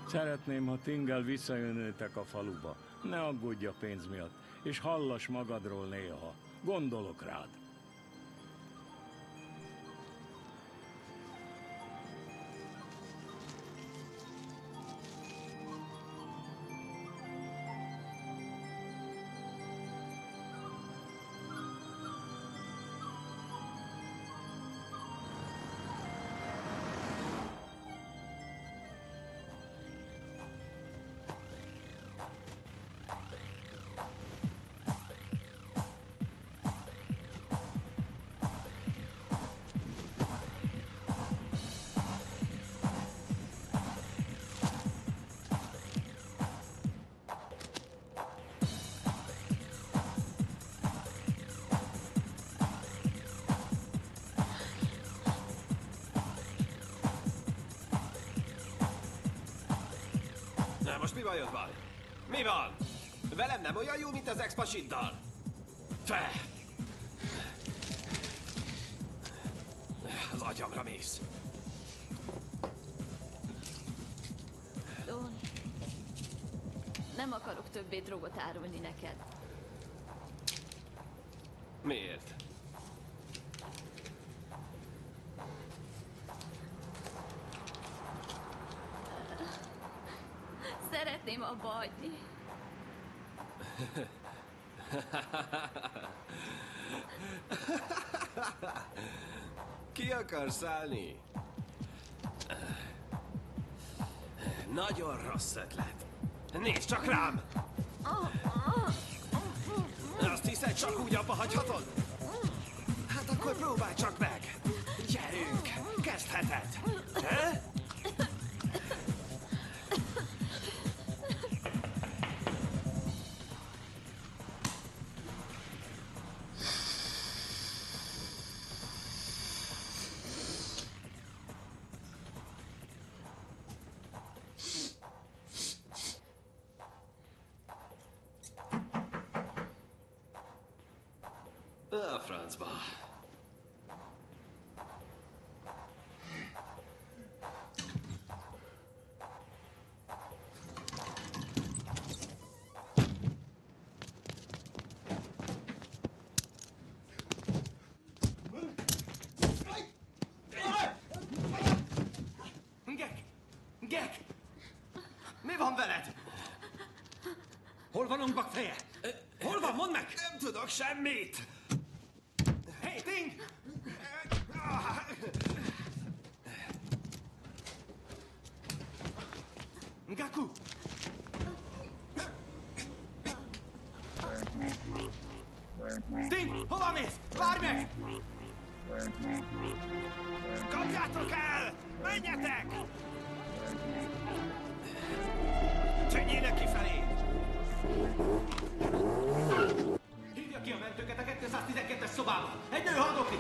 Szeretném, ha Tinggel visszajönnétek a faluba. Ne aggódj a pénz miatt, és hallass magadról néha. Gondolok rád. Na most mi bajod van? Mi van? Velem nem olyan jó, mint az ex-pasiddal? Te! Az agyamra mész. Don, nem akarok többé drogot árulni neked. Miért? Szeretném abba hagyni. Ki akar szállni? Nagyon rossz ötlet. Nézd csak rám! Azt hiszed, csak úgy abba hagyhatod? Hát akkor próbálj csak meg! Gyerünk! Kezdheted! He? A francba. Gek! Mi van veled? Hol van Ong Bak feje? Hol van? Mondd meg! Nem tudok semmit! Hey, Ting! Ngaku! Ting, hova mész? Várj meg! Kapjátok el! Menjetek! Tűnjének kifelé! Hívja ki a mentőket a 212-es szobába! Egy nő haldoklik!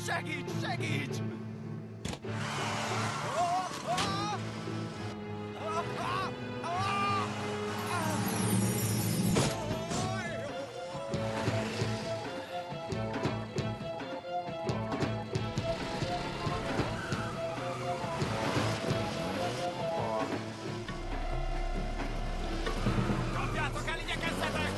Segíts! Segíts! Kapjátok el, igyekezzetek!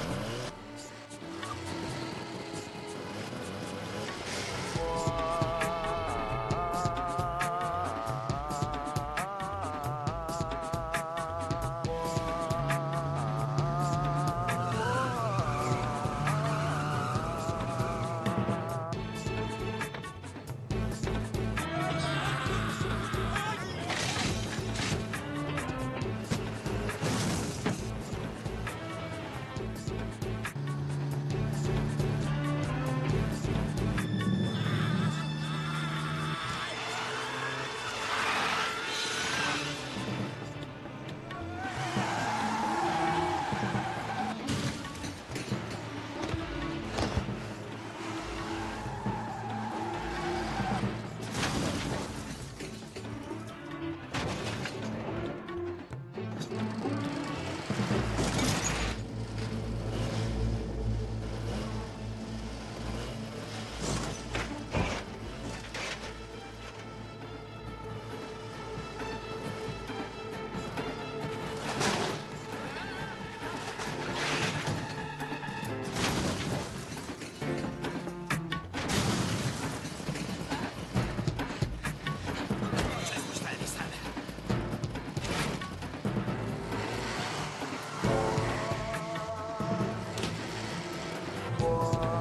War.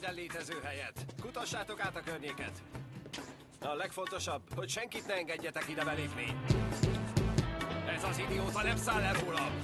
egyetlen létező helyet. Kutassátok át a környéket. A legfontosabb, hogy senkit ne engedjetek ide belépni. Ez az idióta nem száll el rólam.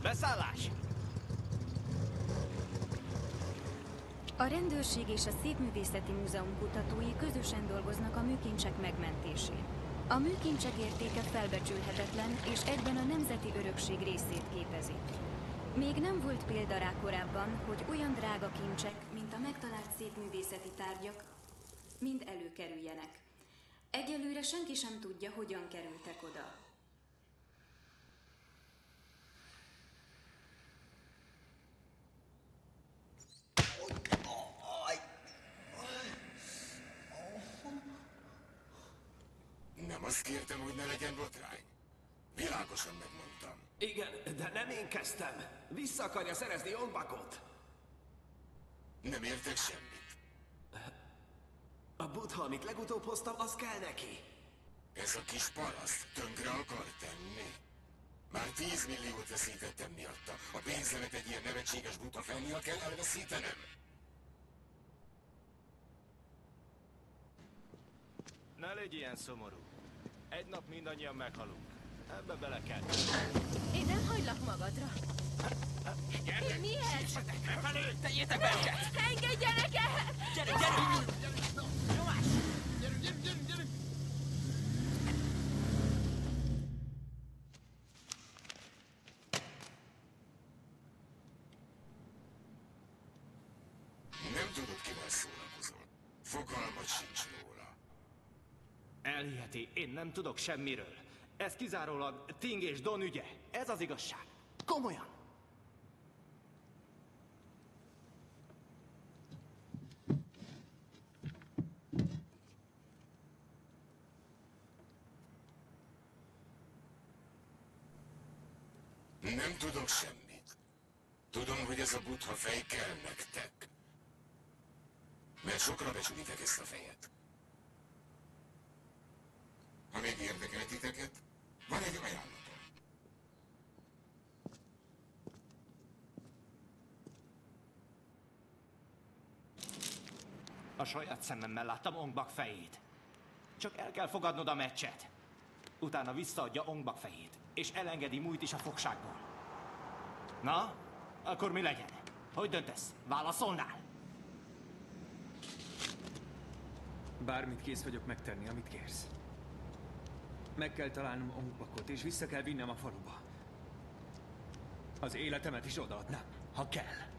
Beszállás! A rendőrség és a Szépművészeti Múzeum kutatói közösen dolgoznak a műkincsek megmentésén. A műkincsek értéke felbecsülhetetlen, és egyben a nemzeti örökség részét képezi. Még nem volt példa rá korábban, hogy olyan drága kincsek, mint a megtalált szépművészeti tárgyak, mind előkerüljenek. Egyelőre senki sem tudja, hogyan kerültek oda. Nem azt kértem, hogy ne legyen botrány. Világosan megmondtam. Igen, de nem én kezdtem. Vissza akarja szerezni Ongbakot. Nem értek semmit. A Buddha, amit legutóbb hoztam, az kell neki. Ez a kis paraszt tönkre akar tenni. Már 10 milliót veszítettem miatta. A pénzemet egy ilyen nevetséges buta fel miatt kell elveszítenem. Ne légy ilyen szomorú. Egy nap mindannyian meghalunk. Ebbe bele kell. Én nem hagylak magadra. Gyertek! Mi ez? Sírtsetek befelé! Tegyétek be őket! Engedjenek el! Gyerünk, gyerünk! Nyomás! Gyerünk! Nem tudod, kivel szórakozol. Fogalmat sincs róla. Elhiheti, én nem tudok semmiről. Ez kizárólag Ting és Don ügye. Ez az igazság. Komolyan. Nem tudok semmit. Tudom, hogy ez a Buddha fej kell nektek. Mert sokra becsülitek ezt a fejet. Ha még érdekel titeket, van egy ajánlatom. A saját szememmel láttam Ongbak fejét. Csak el kell fogadnod a meccset. Utána visszaadja Ongbak fejét, és elengedi Mújt is a fogságból. Na, akkor mi legyen? Hogy döntesz? Válaszolnál? Bármit kész vagyok megtenni, amit kérsz. Meg kell találnom Ongbakot, és vissza kell vinnem a faluba. Az életemet is odaadnám, ha kell.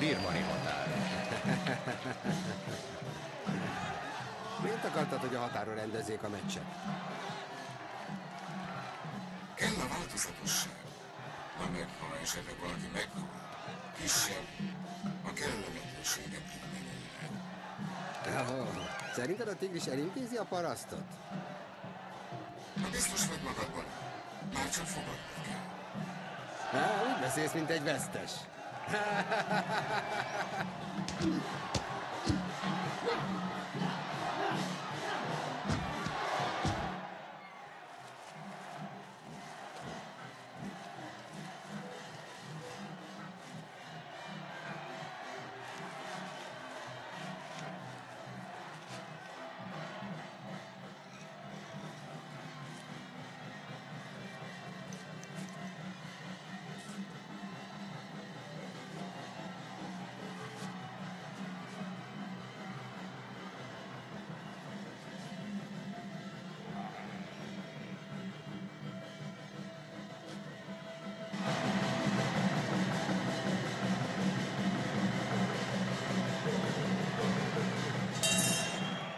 birmani határ. Miért akartad, hogy a határon rendezzék a meccset? Kell a változatosság. Na meg, ha esetleg valaki meghal, kisebb, a kellemetlenségem Oh, szerinted a tigris elintézi a parasztot? Ha biztos vagy magadban, már csak fogadnod kell. Úgy beszélsz, mint egy vesztes.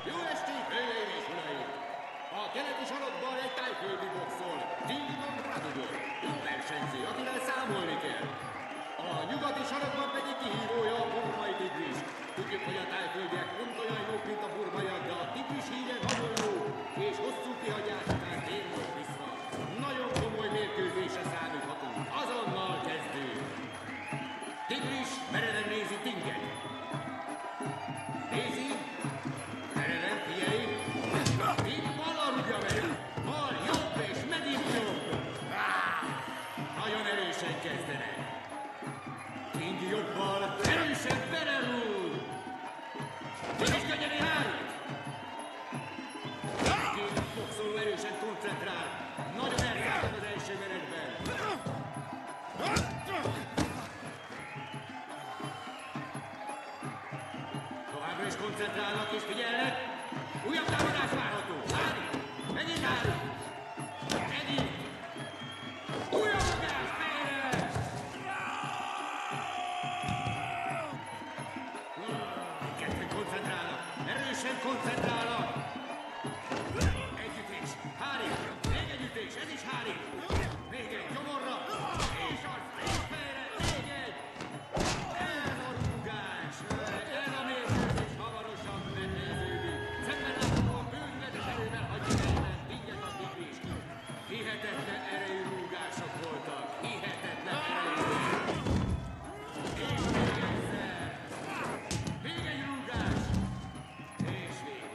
Jó estét, hölgyeim és uraim! A keleti sarokban egy tájföldi boxol, Dillon Radugo, ő versenyző, akivel számolni kell. A nyugati sarokban pedig kihívója a burmai tigris. Tudjuk, hogy a tájföldiek pont olyan jók, mint a burmaiak, de a tigris híre nagyon jó, és hosszú kihagyás után térnek vissza. Nagyon komoly mérkőzésre számíthatunk. Azonnal kezdünk! Tigris mereven nézi Tinket. Nézi, mereven figyelj. Tink bal rúgja meg. Bal jobb és megint jobb. Nagyon erősen kezdenek. Tink jobbal erősen belerúg. Tigris könnyedi hárít. Két boxoló erősen koncentrál. Nagyon elszálltak az első menetben. Továbbra is koncentrálnak és figyelnek. Újabb támadás várható. Hári! Megint Hári! Megint! Újabb rugás! Fejre! Ketten koncentrálnak. Erősen koncentrálnak. Együttés. Hári! Még együttés. Ez is Hári! Még egy gyomorra. És az és fejre. Még egy. Ez a rúgás. Ez a mérkőzés hamarosan befejeződik. Szemben látható a bőrületes erővel hagyja helyben Tinket a tigris. Hihetetlen erejű rúgások voltak. Hihetetlen erejű. És még egyszer. Még egy rúgás. És vége.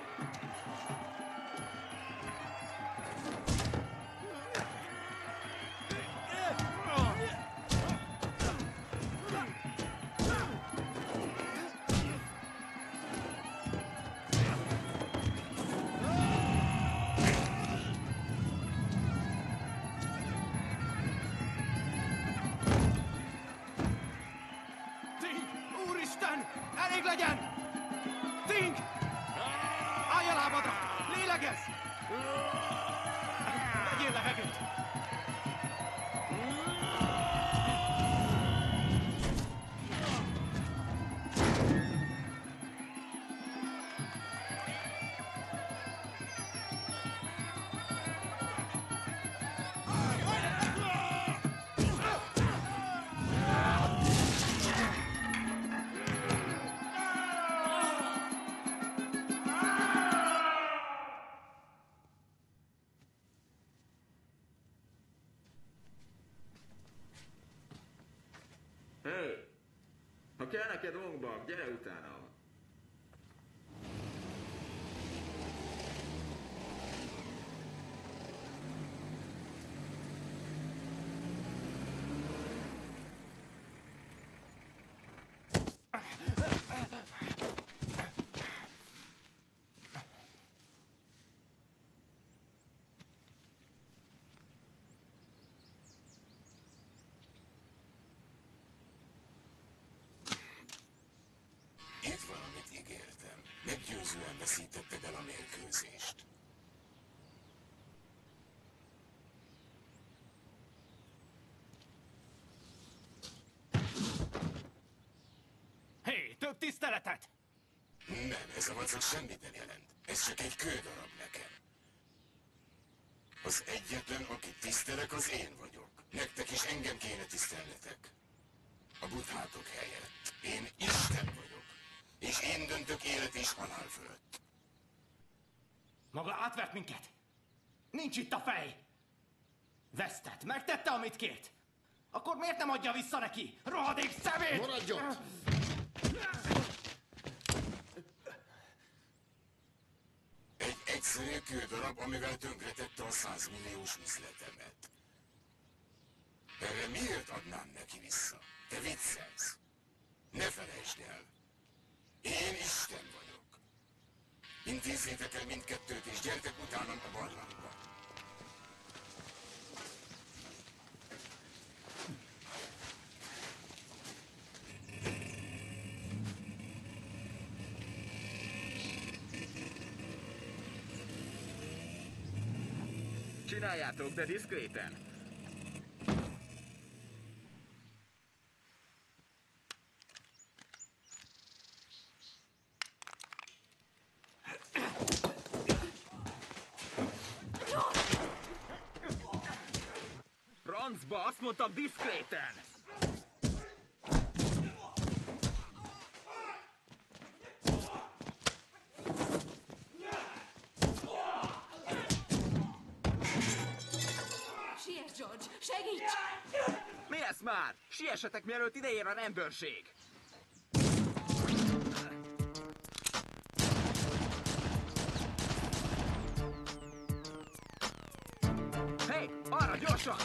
Tink! Úristen! Elég legyen! Tink! Állj a lábadra! Lélegezz! Vegyél levegőt! Hé! Ha kell neked Ongbak, gyere utána! Itt valamit ígértem. Meggyőzően veszítetted el a mérkőzést. tiszteletet! Nem, ez a vacak semmit nem jelent. Ez csak egy kődarab nekem. Az egyetlen, akit tisztelek, az én vagyok. Nektek is engem kéne tisztelnetek. A buddhátok helyett. Én Isten vagyok. És én döntök élet és halál fölött. Maga átvert minket. Nincs itt a fej. Vesztett, megtette, amit kért. Akkor miért nem adja vissza neki? Rohadék szemét! Maradj ott! Egy egyszerű kődarab, amivel tönkretette a 100 milliós üzletemet. Erre miért adnám neki vissza? Te viccelsz. Ne felejtsd el. Én Isten vagyok. Intézzétek el mindkettőt, és gyertek utánam a barlangba. Csináljátok, de diszkréten. Francba, azt mondtam diszkréten! Siess, George! Segíts! Mi ez már? Siessetek, mielőtt ideér a rendőrség! Hé, arra gyorsan!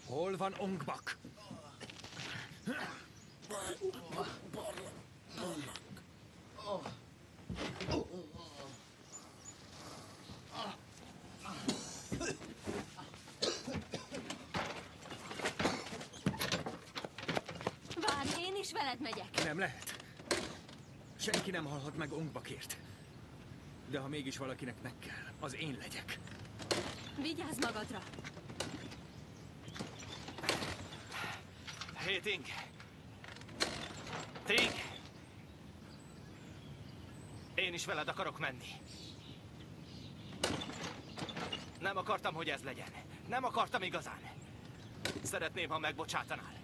Hol van Ong Bak? Várj, én is veled megyek. Nem lehet. Senki nem halhat meg Ong Bakért. De ha mégis valakinek meg kell, az én legyek. Vigyázz magadra. Hé, Ting! Ting! Én is veled akarok menni. Nem akartam, hogy ez legyen. Nem akartam igazán. Szeretném, ha megbocsátanál.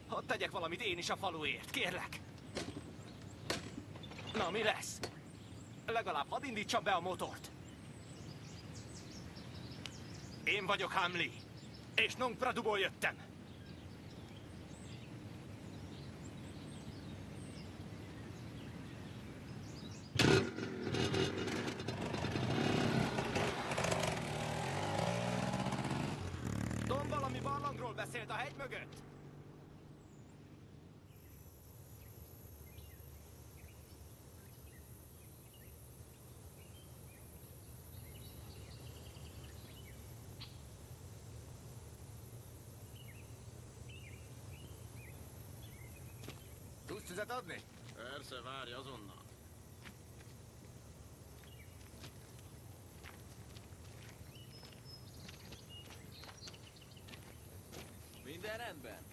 Hadd tegyek valamit én is a faluért, kérlek. Na, mi lesz? Legalább hadd indítsam be a motort. Én vagyok Hamli, és Nong Praduból jöttem. Don valami barlangról beszélt a hegy mögött? Tudsz tüzet adni? Persze, várj azonnal. Minden rendben?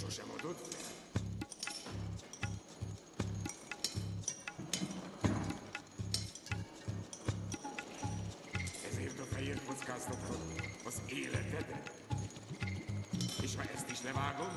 Sosem adod fel. Ezért a fejért kockáztatod az életedet. És ha ezt is levágom,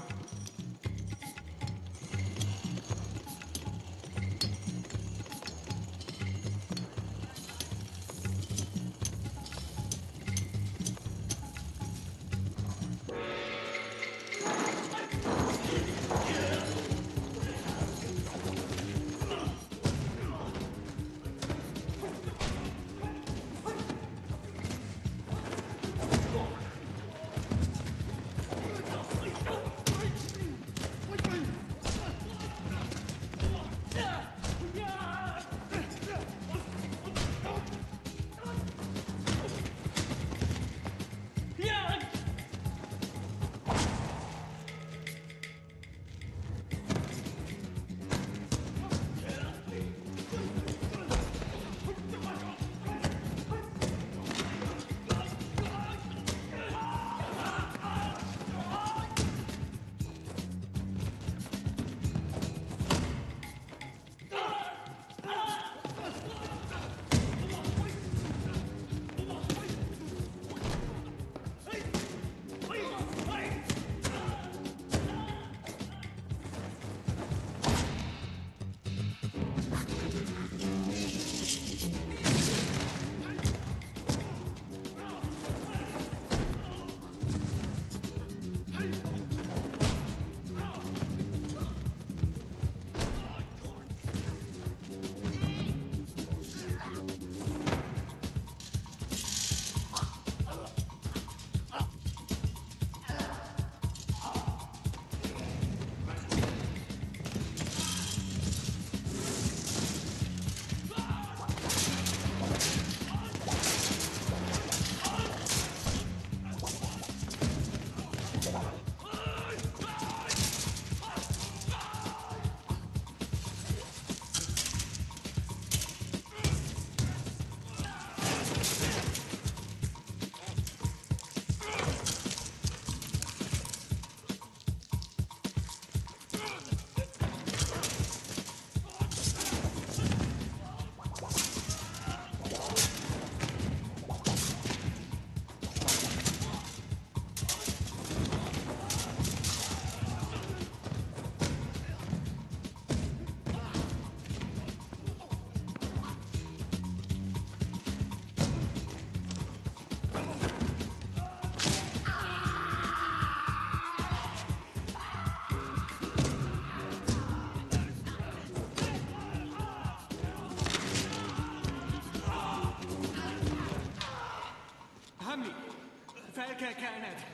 kell kelned!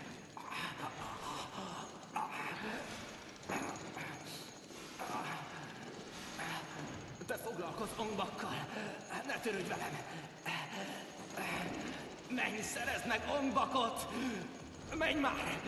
Te foglalkozz Ongbakkal. Ne törődj velem. Menj, szerezd meg Ongbakot! Menj már!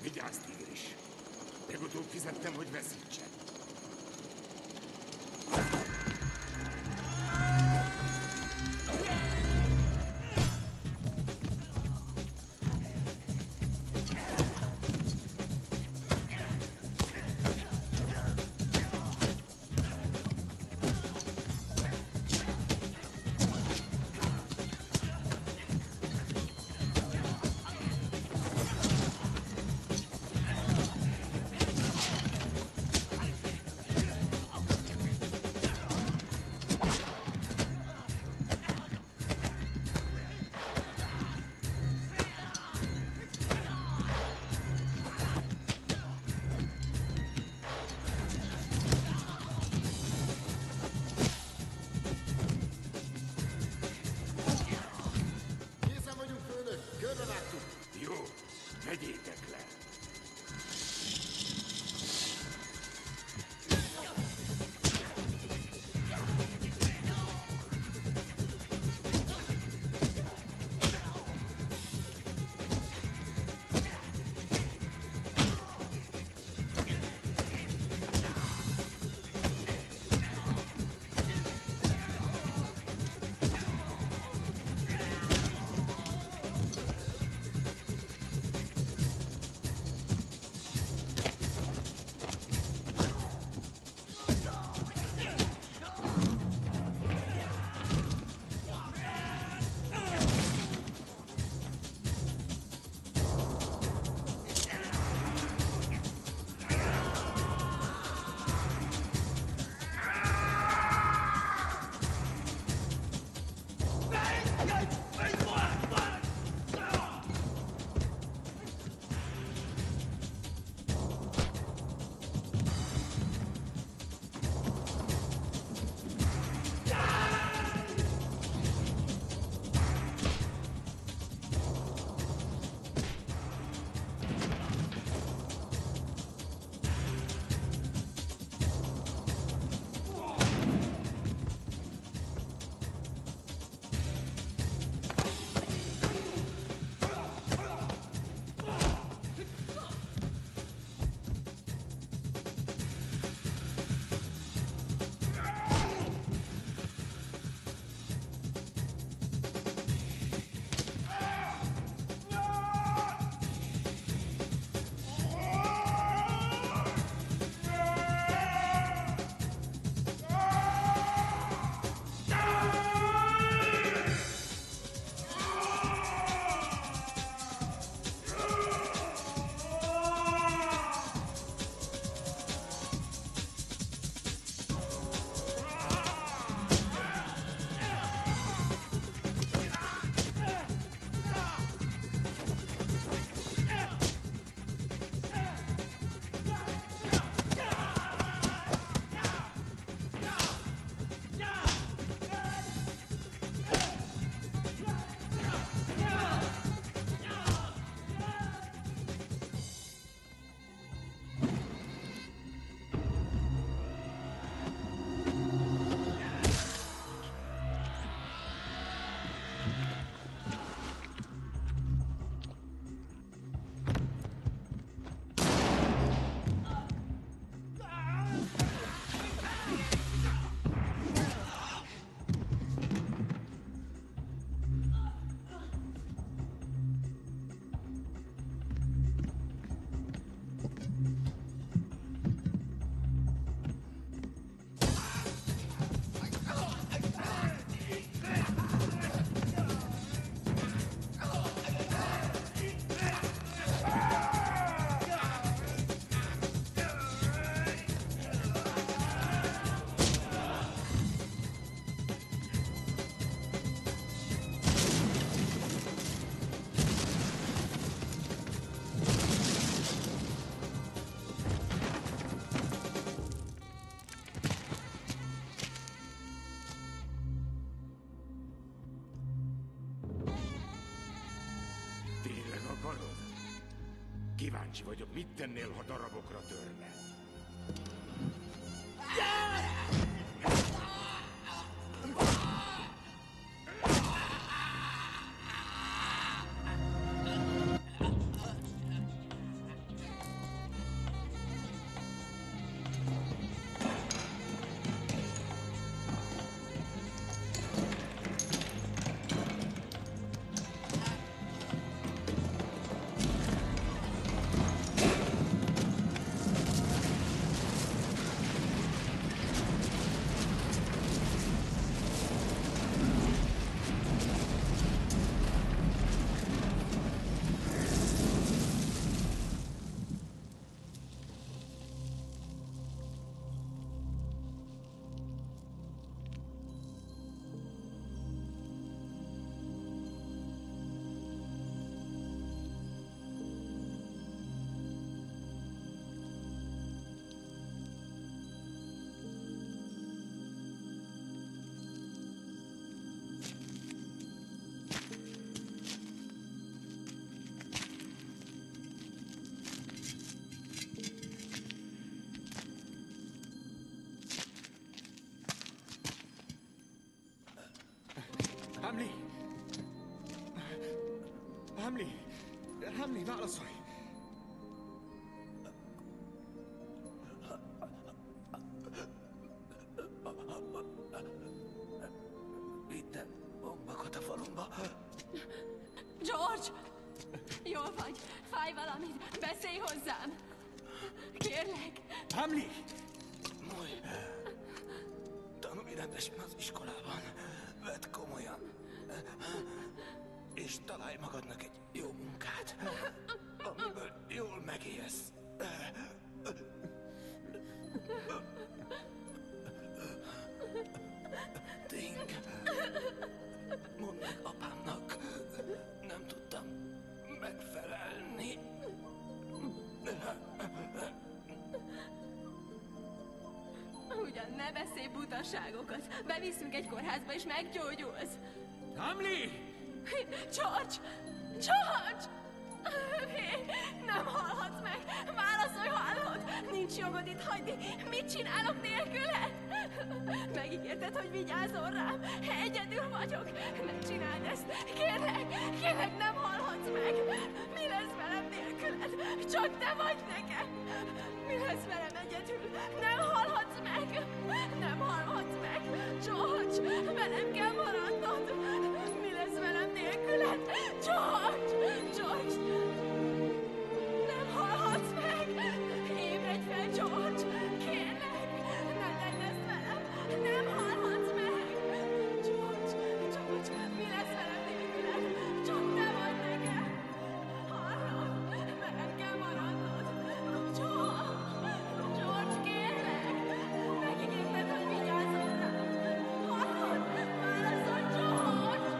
Vigyázz, tigris! Legutóbb fizettem, hogy veszítsen. Kíváncsi vagyok, mit tennél, ha darabokra törne. Hamli, válaszolj! Vittem Ongbakot a falumba. George! Jól vagy? Fáj valamit? Beszélj hozzám! Kérlek! Hamli! Múj! Tanulj rendesen az iskolában. Vedd komolyan. És találj magadnak egy jó munkát, amiből jól megélsz. Ting, mondd meg apámnak, nem tudtam megfelelni. Ugyan ne beszélj butaságokat. Beviszünk egy kórházba és meggyógyulsz. Hamli! George! George! Nem halhatsz meg! Válaszolj, hallod! Nincs jogod itt hagyni! Mit csinálok nélküled? Megígérted, hogy vigyázol rám! Egyedül vagyok! Ne csináld ezt! Kérlek, nem halhatsz meg! Mi lesz velem nélküled? Csak te vagy nekem! Mi lesz velem egyedül? Nem halhatsz meg! Nem halhatsz meg! George! Velem kell maradnod! Mi lesz velem nélküled? George! Nem halhatsz meg! Ébredj fel, George! Kérlek! Ne tedd ezt velem! Nem halhatsz meg! George! Mi lesz velem nélküled? Csak te vagy nekem! Hallod? Velem kell maradnod! George, kérlek! Megígérted, hogy vigyázol rám! Hallod? Válaszolj, George!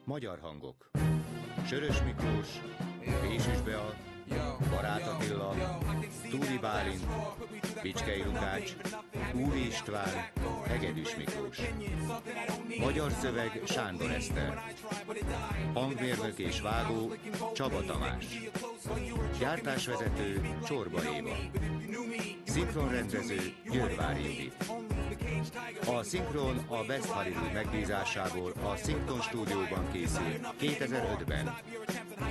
Magyar hangok. Sörös Miklós, Pésis Bea, Barát Attila, Túri Bálint, Bicskei Lukács, Úri István, Hegedűs Miklós. Magyar szöveg Sándor Eszter. Hangmérnök és vágó Csaba Tamás. Gyártásvezető Csorba Éva. Szinkronrendező Győrvári Judit. A szinkron a Best Hollywood megbízásából a Szinkron stúdióban készült 2005-ben.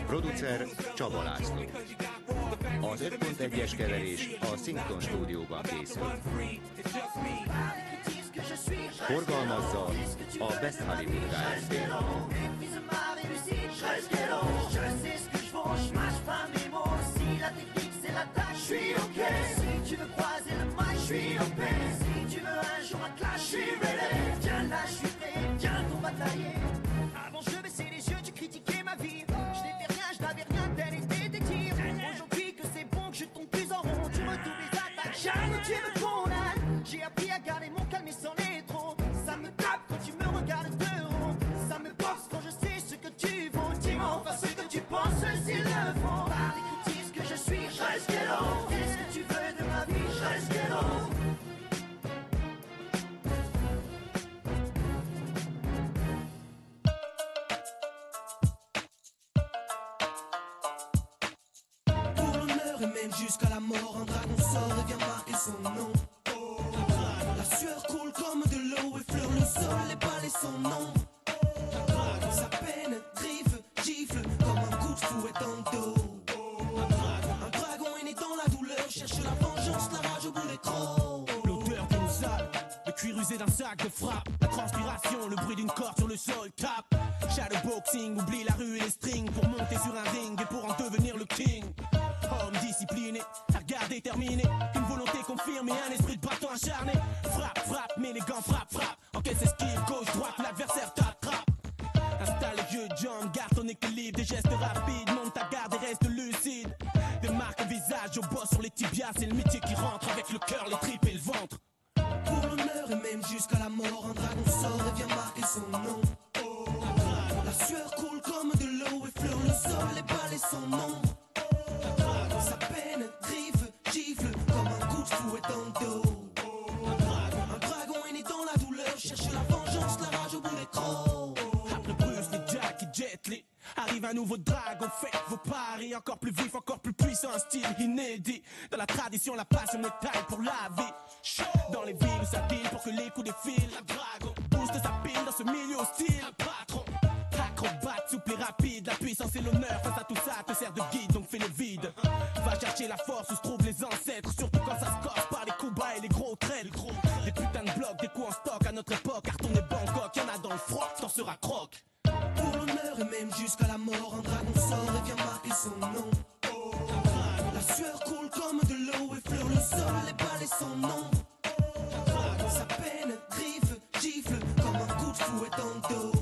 Producer Csaba László. Az 5.1-es keverés a Szinkron stúdióban készült. Forgalmazza a Best Hollywood Kft. Avant je baissais les yeux, tu critiquais ma vie. Je n'étais rien, je n'avais rien, tel était tes tirs. Aujourd'hui que c'est bon, que je tombe plus en rond, tu redoubles les attaques, jamais tu me condamnes. J'ai appris à garder mon calme et sans les trop. Ça me tape quand tu me regardes de haut. Ça me boxe quand je sais ce que tu vaux. Dis-moi enfin ce que tu penses s'il le faut. Par les critiques que je suis, je reste Ghetto. Qu'est-ce que tu veux de ma vie, je reste Ghetto. Jusqu'à la mort, un dragon sort et vient marquer son nom. La sueur coule comme de l'eau, effleure le sol, les balais son nom. Sa peine griffe, gifle comme un coup de fouet dans le dos. Un dragon est né dans la douleur, cherche la vengeance, la rage au bout des crocs. L'odeur d'une salle, le cuir usé d'un sac de frappe. La transpiration, le bruit d'une corde sur le sol, tap. Shadowboxing, oublie la rue et les strings pour monter sur un ring et pour en devenir le king. Homme discipliné, un regard déterminé, une volonté confirmée, un esprit de bâton acharné. Frappe, frappe, mais les gants frappe, frappe. Encaisse esquive, gauche, droite, l'adversaire t'attrape. Installe les jeux de jambes, garde ton équilibre, des gestes rapides, monte ta garde et reste lucide. Des marques au visage, au boss sur les tibias, c'est le métier qui rentre avec le cœur, les tripes et le ventre. Pour l'honneur et même jusqu'à la mort, un dragon sort et vient marquer son nom. La sueur coule comme de l'eau, effleure le sol, les balais son nom. Sa peine griffe, gifle comme un coup de fouet dans le dos. Un dragon est né dans la douleur, cherche la vengeance, la rage au bout des crocs. Après Bruce, les Jack et Jet Li, arrive un nouveau dragon, faites vos paris. Encore plus vif, encore plus puissant, un style inédit. Dans la tradition, la passion est taille pour la vie. Dans les villes où ça deal pour que les coups défilent. Un dragon booste sa pile dans ce milieu hostile. Un patron acrobate, souple et rapide. La puissance et l'honneur, face à tout ça, te sert de guide, donc fais le vide. Va chercher la force où se trouvent les ancêtres, surtout quand ça se corse par les coups bas et les gros traits. Des putains de blocs, des coups en stock à notre époque. Carton et Bangkok, y'en a dans le froid, t'en seras croque. Pour l'honneur et même jusqu'à la mort, un dragon sort et vient marquer son nom. La sueur coule comme de l'eau, effleure le sol, les balais son nom. Sa peine griffe, gifle comme un coup de fouet dans le dos.